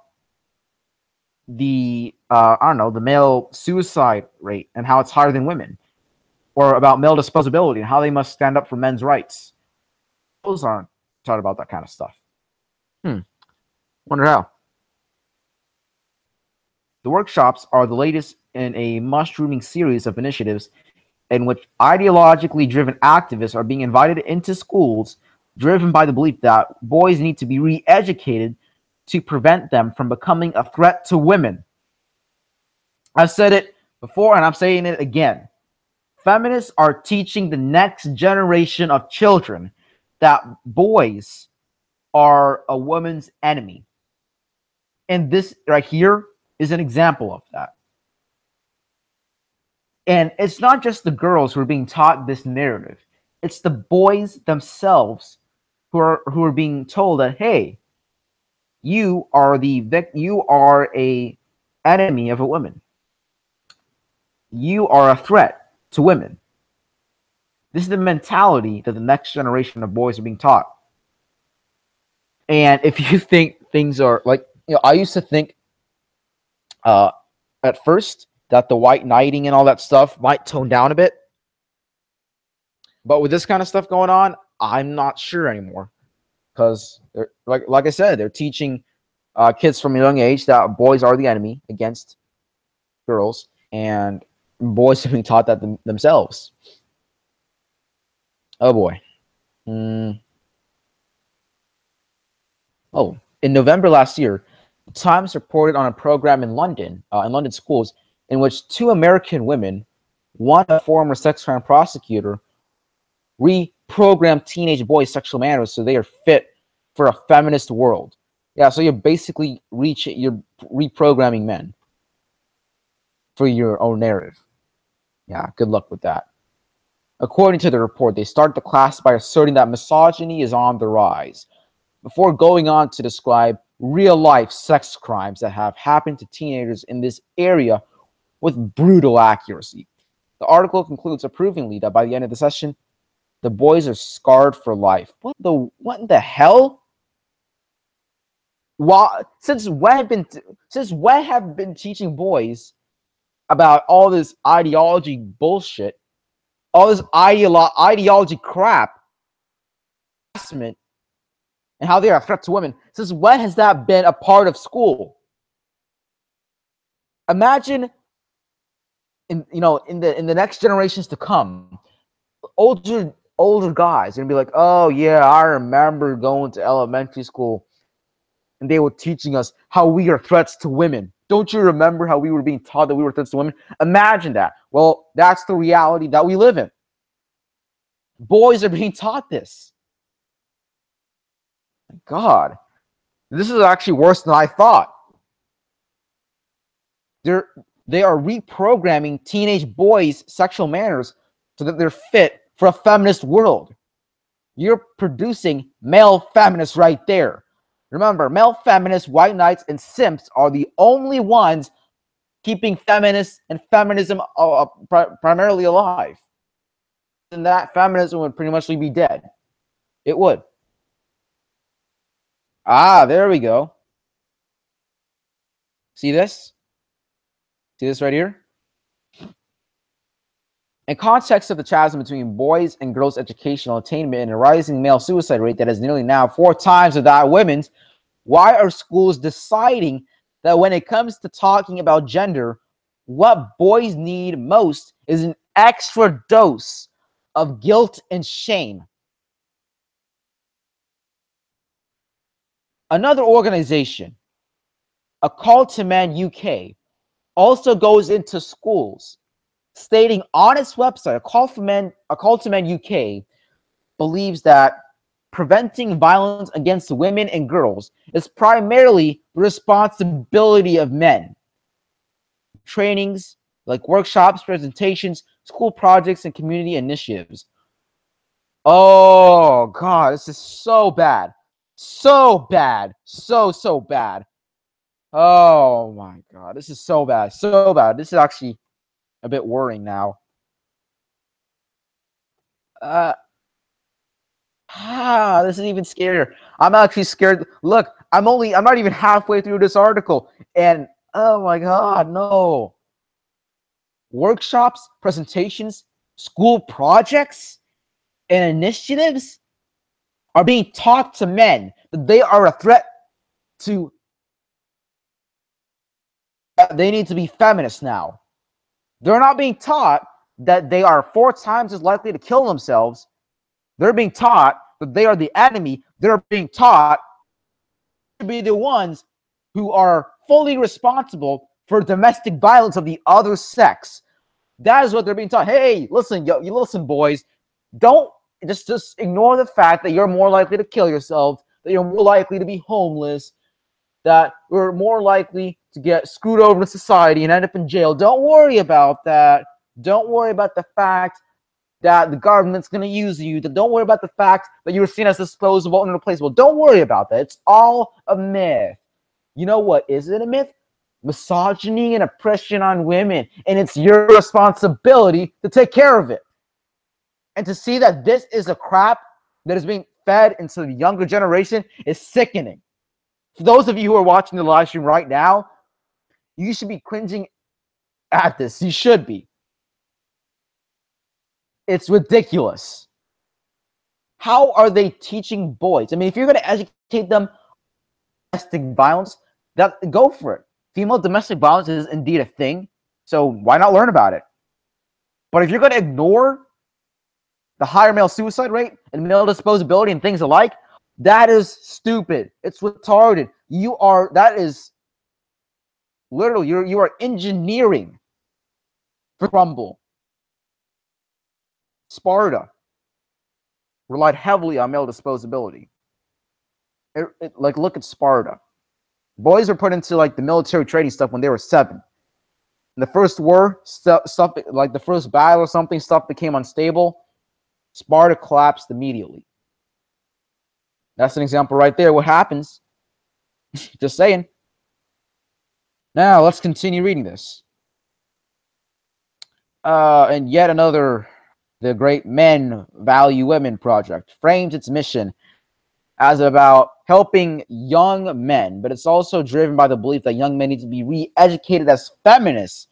the the male suicide rate and how it's higher than women, or about male disposability and how they must stand up for men's rights? Those aren't taught about that kind of stuff. Wonder how. The workshops are the latest in a mushrooming series of initiatives in which ideologically driven activists are being invited into schools driven by the belief that boys need to be re-educated to prevent them from becoming a threat to women. I've said it before and I'm saying it again. Feminists are teaching the next generation of children that boys are a woman's enemy. And this right here is an example of that. And it's not just the girls who are being taught this narrative. It's the boys themselves who are being told that, hey, you are a enemy of a woman. You are a threat to women. This is the mentality that the next generation of boys are being taught. And if you think things are like, I used to think at first that the white knighting and all that stuff might tone down a bit. But with this kind of stuff going on, I'm not sure anymore. Because, like I said, they're teaching kids from a young age that boys are the enemy against girls. And boys are being taught that themselves. Oh, boy. Oh, in November last year, the Times reported on a program in London schools, in which 2 American women, one a former sex crime prosecutor, reprogrammed teenage boys' sexual manners so they are fit for a feminist world. Yeah, so you're basically you're reprogramming men for your own narrative. Yeah, good luck with that. According to the report, they start the class by asserting that misogyny is on the rise, before going on to describe real-life sex crimes that have happened to teenagers in this area with brutal accuracy. The article concludes approvingly that by the end of the session, the boys are scarred for life. What in the hell? Since when have been teaching boys about all this ideology bullshit, all this ideology crap, harassment, and how they are a threat to women? Since when has that been a part of school? Imagine in the next generations to come, older guys are gonna be like, oh yeah, I remember going to elementary school and they were teaching us how we are threats to women. Don't you remember how we were being taught that we were threats to women? Imagine that. Well, that's the reality that we live in. Boys are being taught this. God, this is actually worse than I thought. They are reprogramming teenage boys' sexual manners so that they're fit for a feminist world. You're producing male feminists right there. Remember, male feminists, white knights, and simps are the only ones keeping feminists and feminism primarily alive. then that feminism would pretty much be dead. It would. Ah, there we go. See this? See this right here? In context of the chasm between boys and girls' educational attainment and a rising male suicide rate that is nearly now 4 times that women's, why are schools deciding that when it comes to talking about gender, what boys need most is an extra dose of guilt and shame? Another organization, A Call to Man UK, also goes into schools, stating on its website, A Call to Man UK believes that preventing violence against women and girls is primarily the responsibility of men. Trainings like workshops, presentations, school projects, and community initiatives. Oh, God, this is so bad. So bad. So bad. Oh, my God. This is so bad. So bad. This is actually a bit worrying now. This is even scarier. I'm actually scared. Look, I'm not even halfway through this article. And oh my God, no. Workshops, presentations, school projects, and initiatives are being taught to men that they are a threat to, they need to be feminists now. They're not being taught that they are 4 times as likely to kill themselves. They're being taught that they are the enemy. They're being taught to be the ones who are fully responsible for domestic violence of the other sex. That is what they're being taught. Hey, listen, you listen, boys. Don't just ignore the fact that you're more likely to kill yourself, that you're more likely to be homeless, that you're more likely to get screwed over in society and end up in jail. Don't worry about that. Don't worry about the fact that the government's going to use you. Don't worry about the fact that you're seen as disposable and replaceable. Don't worry about that. It's all a myth. You know what isn't a myth? Misogyny and oppression on women. And it's your responsibility to take care of it. And to see that this is a crap that is being fed into the younger generation is sickening. For those of you who are watching the live stream right now, you should be cringing at this. You should be. It's ridiculous. How are they teaching boys? I mean, if you're going to educate them domestic violence, go for it. Female domestic violence is indeed a thing, so why not learn about it? But if you're going to ignore the higher male suicide rate and male disposability and things alike, that is stupid. It's retarded. That is literally, you are engineering for crumble. Sparta relied heavily on male disposability. Like, look at Sparta. Boys were put into like the military training stuff when they were 7. In the first war, stuff like the first battle or something, stuff became unstable. Sparta collapsed immediately. That's an example right there. What happens? Just saying. Now let's continue reading this. And yet another, the Great Men Value Women Project frames its mission as about helping young men, but it's also driven by the belief that young men need to be re-educated as feminists,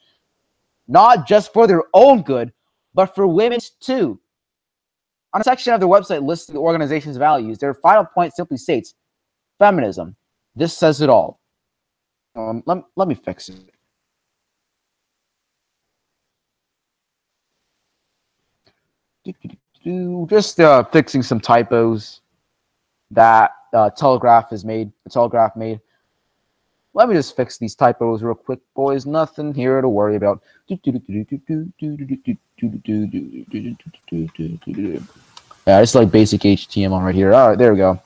not just for their own good, but for women's too. On a section of their website listing the organization's values, their final point simply states, feminism. This says it all. Let me fix it. Just fixing some typos that Telegraph made. Let me just fix these typos real quick, boys. Nothing here to worry about. Yeah, it's like basic HTML right here. All right, there we go.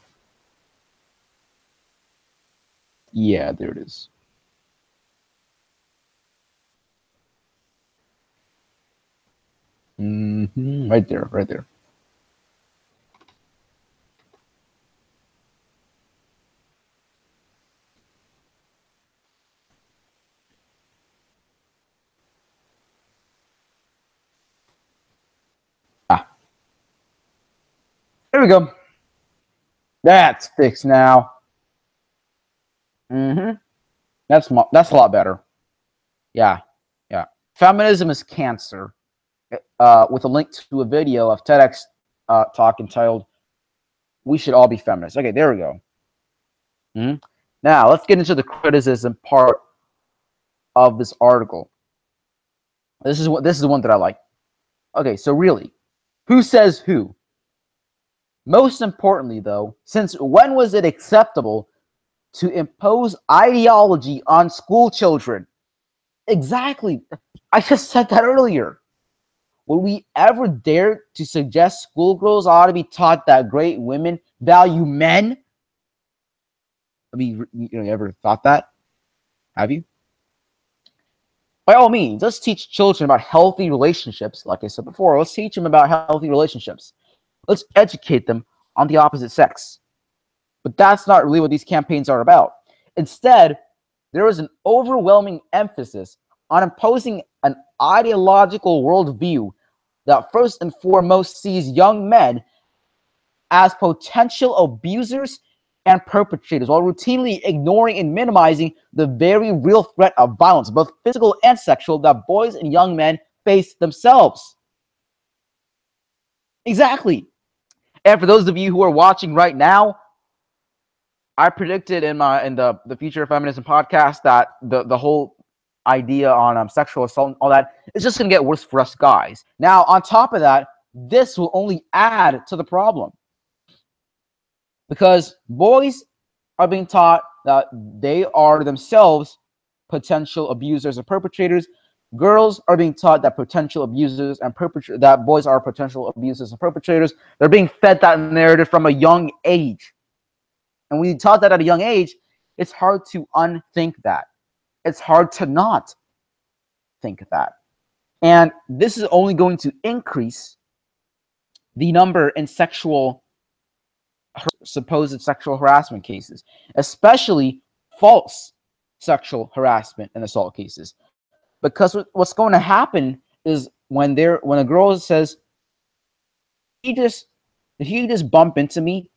Yeah, there it is. Right there, right there. we go. That's fixed now. That's a lot better. Yeah. Feminism is cancer. With a link to a video of TEDx talk entitled "We Should All Be Feminists." Okay, there we go. Now let's get into the criticism part of this article. This is the one that I like. Okay, so really, who says who? Most importantly, though, since when was it acceptable to impose ideology on school children? Exactly. I just said that earlier. Would we ever dare to suggest schoolgirls ought to be taught that great women value men? I mean, you ever thought that? Have you? By all means, let's teach children about healthy relationships. Like I said before, let's teach them about healthy relationships. Let's educate them on the opposite sex. But that's not really what these campaigns are about. Instead, there is an overwhelming emphasis on imposing an ideological worldview that first and foremost sees young men as potential abusers and perpetrators, while routinely ignoring and minimizing the very real threat of violence, both physical and sexual, that boys and young men face themselves. Exactly. And for those of you who are watching right now, I predicted in the Future Feminism podcast that the whole idea on sexual assault and all that is just going to get worse for us guys. Now, on top of that, this will only add to the problem, because boys are being taught that they are themselves potential abusers and perpetrators. Girls are being taught that that boys are potential abusers and perpetrators. They're being fed that narrative from a young age. And when you taught that at a young age, it's hard to unthink that. It's hard to not think that. And this is only going to increase the number in supposed sexual harassment cases, especially false sexual harassment and assault cases. Because what's going to happen is when a girl says, if you just bump into me,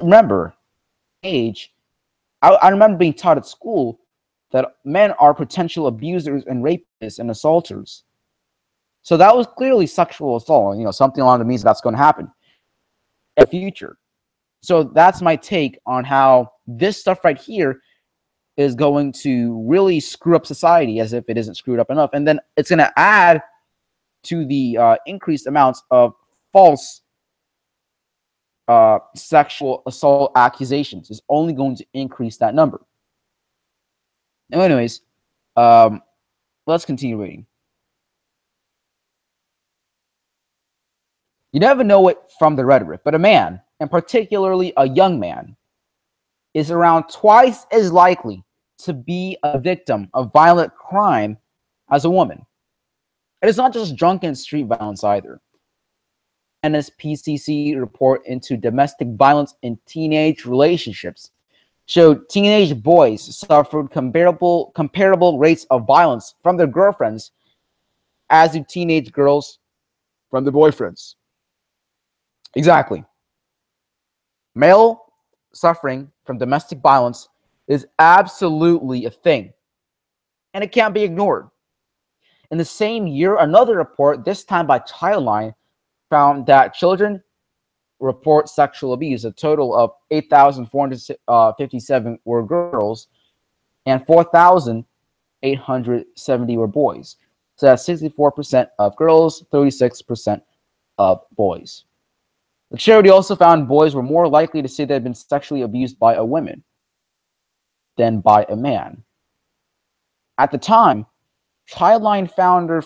remember, age, I remember being taught at school that men are potential abusers and rapists and assaulters. So that was clearly sexual assault, something along the means that's going to happen in the future. So that's my take on how this stuff right here is going to really screw up society, as if it isn't screwed up enough. And then it's going to add to the increased amounts of false sexual assault accusations. Is only going to increase that number. Now, anyways, let's continue reading. You never know it from the rhetoric, but a man, and particularly a young man, is around twice as likely to be a victim of violent crime as a woman. It is not just drunken street violence either. NSPCC report into domestic violence in teenage relationships showed teenage boys suffered comparable rates of violence from their girlfriends as do teenage girls from their boyfriends. Exactly. Male suffering from domestic violence is absolutely a thing, and it can't be ignored. In the same year, another report, this time by Childline, found that children report sexual abuse. A total of 8,457 were girls, and 4,870 were boys. So that's 64% of girls, 36% of boys. The charity also found boys were more likely to say they had been sexually abused by a woman than by a man. At the time, Childline founder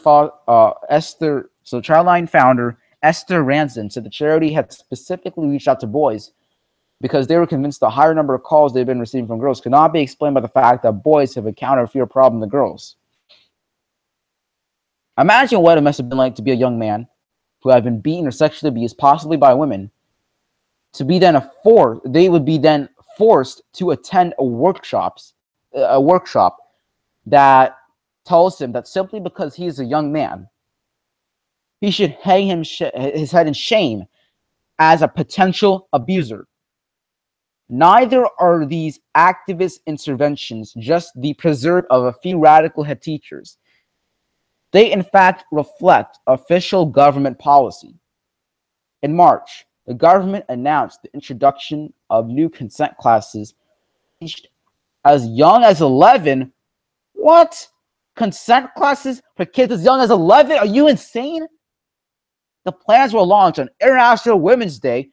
Esther Ranson said the charity had specifically reached out to boys because they were convinced the higher number of calls they've been receiving from girls could not be explained by the fact that boys have encountered a fewer problem than girls. Imagine what it must have been like to be a young man who had been beaten or sexually abused, possibly by women, they would be then forced to attend a workshop that tells him that simply because he is a young man, he should hang his head in shame as a potential abuser. Neither are these activist interventions just the preserve of a few radical head teachers. They, in fact, reflect official government policy. In March, the government announced the introduction of new consent classes aged as young as 11. What? Consent classes for kids as young as 11? Are you insane? The plans were launched on International Women's Day.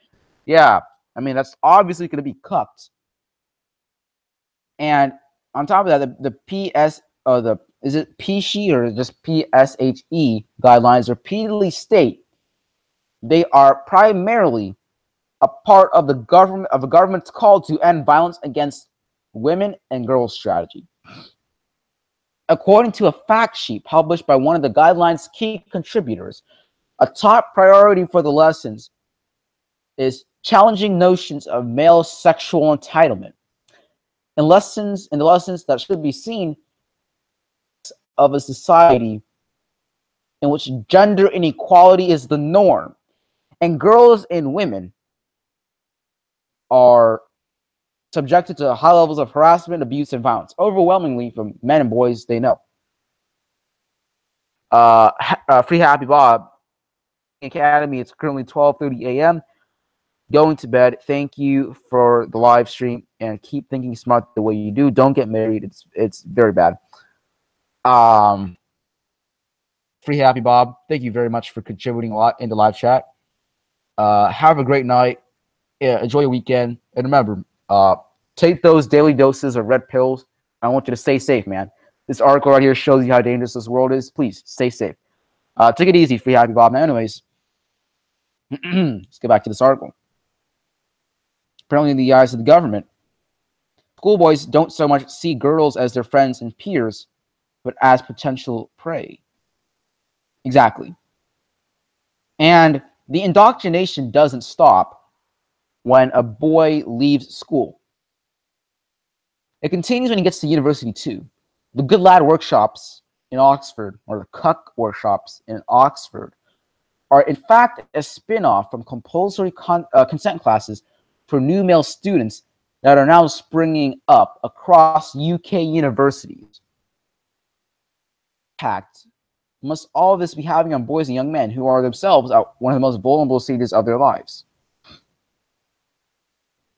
Yeah, I mean, that's obviously going to be cucked. And on top of that, the is it PSHE or just PSHE guidelines repeatedly state they are primarily a part of the government's call to end violence against women and girls strategy. According to a fact sheet published by one of the guidelines' key contributors, a top priority for the lessons is challenging notions of male sexual entitlement. In the lessons that should be seen of a society in which gender inequality is the norm, and girls and women are subjected to high levels of harassment, abuse, and violence, overwhelmingly from men and boys they know. Free Happy Bob Academy. It's currently 12:30 a.m. Going to bed. Thank you for the live stream, and keep thinking smart the way you do. Don't get married. It's very bad. Free Happy Bob, thank you very much for contributing a lot in the live chat. Have a great night. Yeah, enjoy your weekend, and remember, take those daily doses of red pills. I want you to stay safe, man. This article right here shows you how dangerous this world is. Please stay safe. Take it easy, Free Happy Bob. Now, anyways, let's get back to this article. Apparently, in the eyes of the government, schoolboys don't so much see girls as their friends and peers, but as potential prey. Exactly. And the indoctrination doesn't stop when a boy leaves school. It continues when he gets to university too. The Good Lad workshops in Oxford, or the Cuck workshops in Oxford, are in fact a spin-off from compulsory consent classes for new male students that are now springing up across UK universities. Impact must all this be having on boys and young men who are themselves at one of the most vulnerable stages of their lives?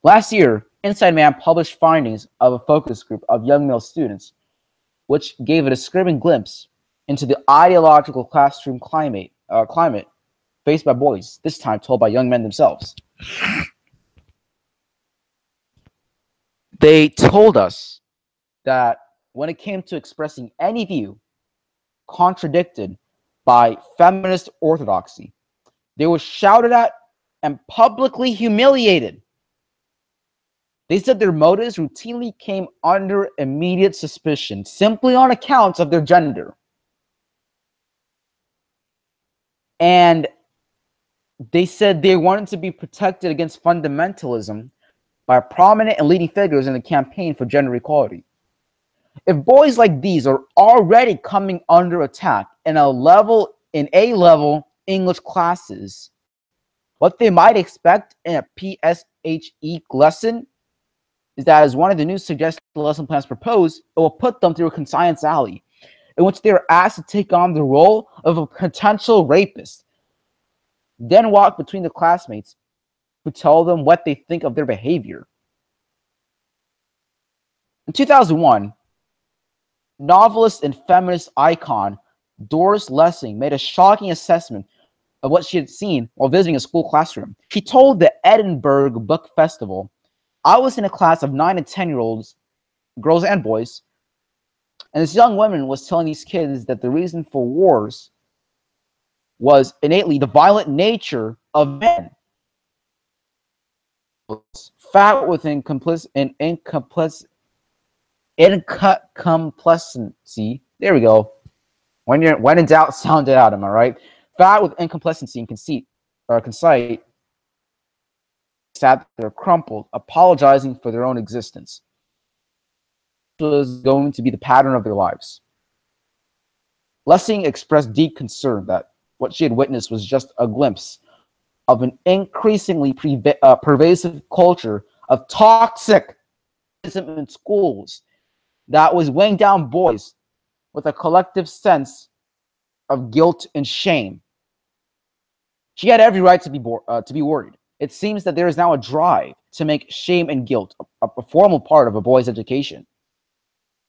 Last year, Inside Man published findings of a focus group of young male students, which gave a disturbing glimpse into the ideological classroom climate faced by boys, this time told by young men themselves. They told us that when it came to expressing any view contradicted by feminist orthodoxy, they were shouted at and publicly humiliated. They said their motives routinely came under immediate suspicion simply on account of their gender. And they said they wanted to be protected against fundamentalism by prominent and leading figures in the campaign for gender equality. If boys like these are already coming under attack in A-level English classes, what they might expect in a PSHE lesson is that, as one of the new suggested lesson plans proposed, it will put them through a conscience alley in which they are asked to take on the role of a potential rapist, then walk between the classmates who tell them what they think of their behavior. In 2001, novelist and feminist icon Doris Lessing made a shocking assessment of what she had seen while visiting a school classroom. She told the Edinburgh Book Festival, "I was in a class of 9 and 10-year-olds, girls and boys, and this young woman was telling these kids that the reason for wars was innately the violent nature of men. Fat with incomplecency. There we go. When in doubt, sound it out. Am I right? Fat with incomplecency and conceit, sat there crumpled, apologizing for their own existence. This was going to be the pattern of their lives." Lessing expressed deep concern that what she had witnessed was just a glimpse of an increasingly pervasive culture of toxic in schools that was weighing down boys with a collective sense of guilt and shame. She had every right to be worried. It seems that there is now a drive to make shame and guilt a formal part of a boy's education.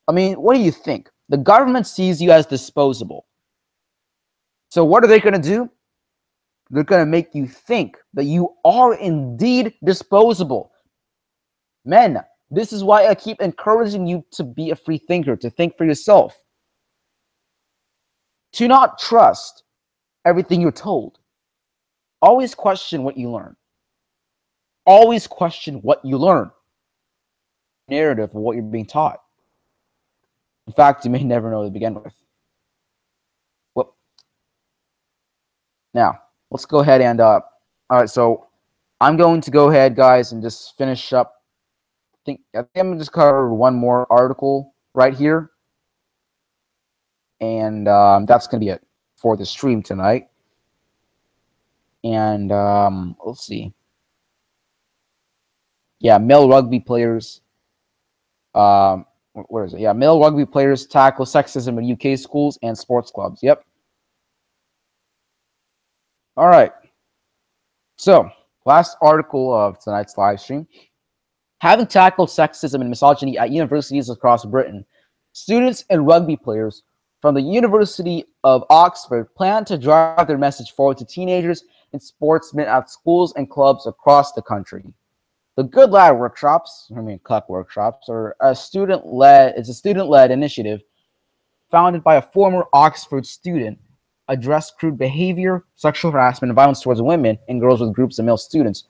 I mean, what do you think? The government sees you as disposable. So what are they going to do? They're going to make you think that you are indeed disposable. Men, this is why I keep encouraging you to be a free thinker, to think for yourself. To not trust everything you're told. Always question what you learn. Always question what you learn. Narrative of what you're being taught. In fact, you may never know to begin with. Well, now, let's go ahead and, all right, so I'm going to go ahead, guys, and just finish up. I think I'm going to just cover one more article right here. And that's going to be it for the stream tonight. And let's see. Yeah, male rugby players. Where is it? Yeah, male rugby players tackle sexism in UK schools and sports clubs. Yep. All right. So, last article of tonight's live stream. Having tackled sexism and misogyny at universities across Britain, students and rugby players from the University of Oxford plan to drive their message forward to teenagers and sportsmen at schools and clubs across the country. The Good Lad workshops, Cuck workshops, are a student-led initiative founded by a former Oxford student, address crude behavior, sexual harassment, and violence towards women and girls with groups of male students,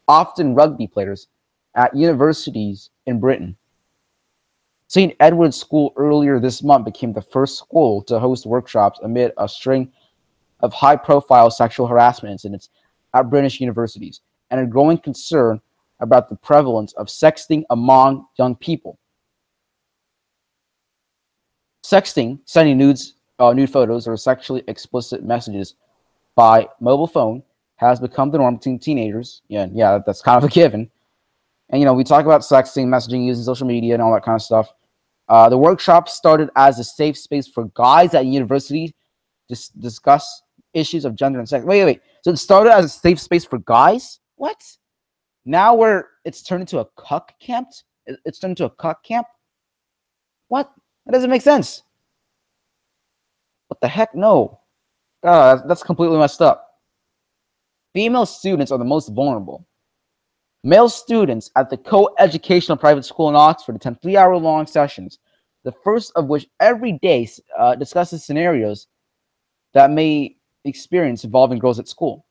often rugby players, at universities in Britain. St. Edward's School earlier this month became the first school to host workshops amid a string of high-profile sexual harassment incidents at British universities and a growing concern about the prevalence of sexting among young people. Sexting, sending nude photos or sexually explicit messages by mobile phone, has become the norm between teenagers. Yeah, that's kind of a given. And, we talk about sexting, messaging, using social media, and all that kind of stuff. The workshop started as a safe space for guys at university to discuss issues of gender and sex. Wait. So it started as a safe space for guys? What? Now it's turned into a cuck camp? It's turned into a cuck camp? What? That doesn't make sense. What the heck? No. That's completely messed up. Female students are the most vulnerable. Male students at the co-educational private school in Oxford attend 3-hour-long sessions, the first of which every day discusses scenarios that may experience involving girls at school.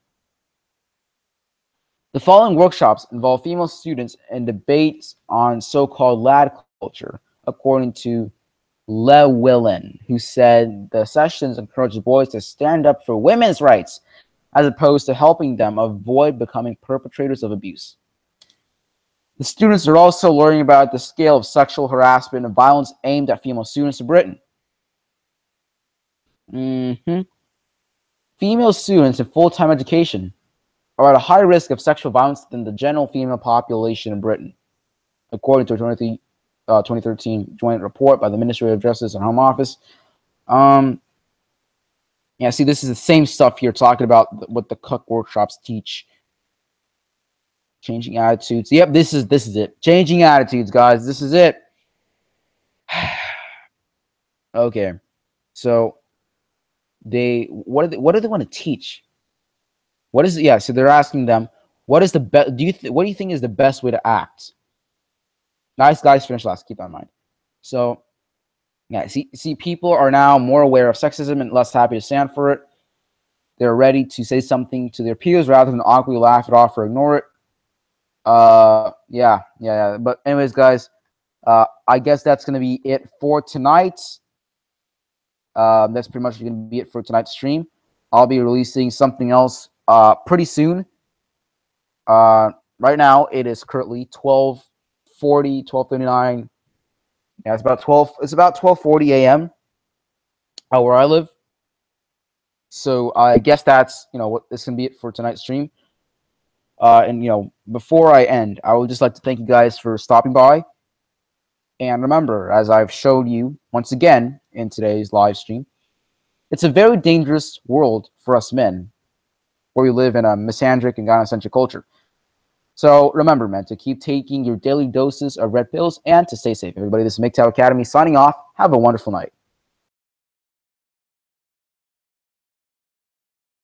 The following workshops involve female students in debates on so-called lad culture, according to Llewellyn, who said the sessions encourage boys to stand up for women's rights as opposed to helping them avoid becoming perpetrators of abuse. The students are also learning about the scale of sexual harassment and violence aimed at female students in Britain. Female students in full-time education are at a higher risk of sexual violence than the general female population in Britain, according to a 2013 joint report by the Ministry of Justice and Home Office. Yeah, see, this is the same stuff here talking about what the Cuck workshops teach. Changing attitudes. Yep, this is it. Changing attitudes, guys. This is it. Okay, so what do they want to teach? What is it? Yeah, so they're asking them, what is the best? What do you think is the best way to act? Nice, guys. Finish last. Keep that in mind. So, yeah, see, people are now more aware of sexism and less happy to stand for it. They're ready to say something to their peers rather than awkwardly laugh it off or ignore it. Yeah. But anyways, guys, I guess that's gonna be it for tonight. That's pretty much gonna be it for tonight's stream. I'll be releasing something else pretty soon. Right now it is currently 12:39. Yeah, it's about 12:40 a.m. Where I live. So I guess that's what this can be it for tonight's stream. And, before I end, I would just like to thank you guys for stopping by. And remember, as I've showed you once again in today's live stream, it's a very dangerous world for us men, where we live in a misandric and gynocentric culture. So remember, men, to keep taking your daily doses of red pills and to stay safe. Everybody, this is MGTOW Academy signing off. Have a wonderful night.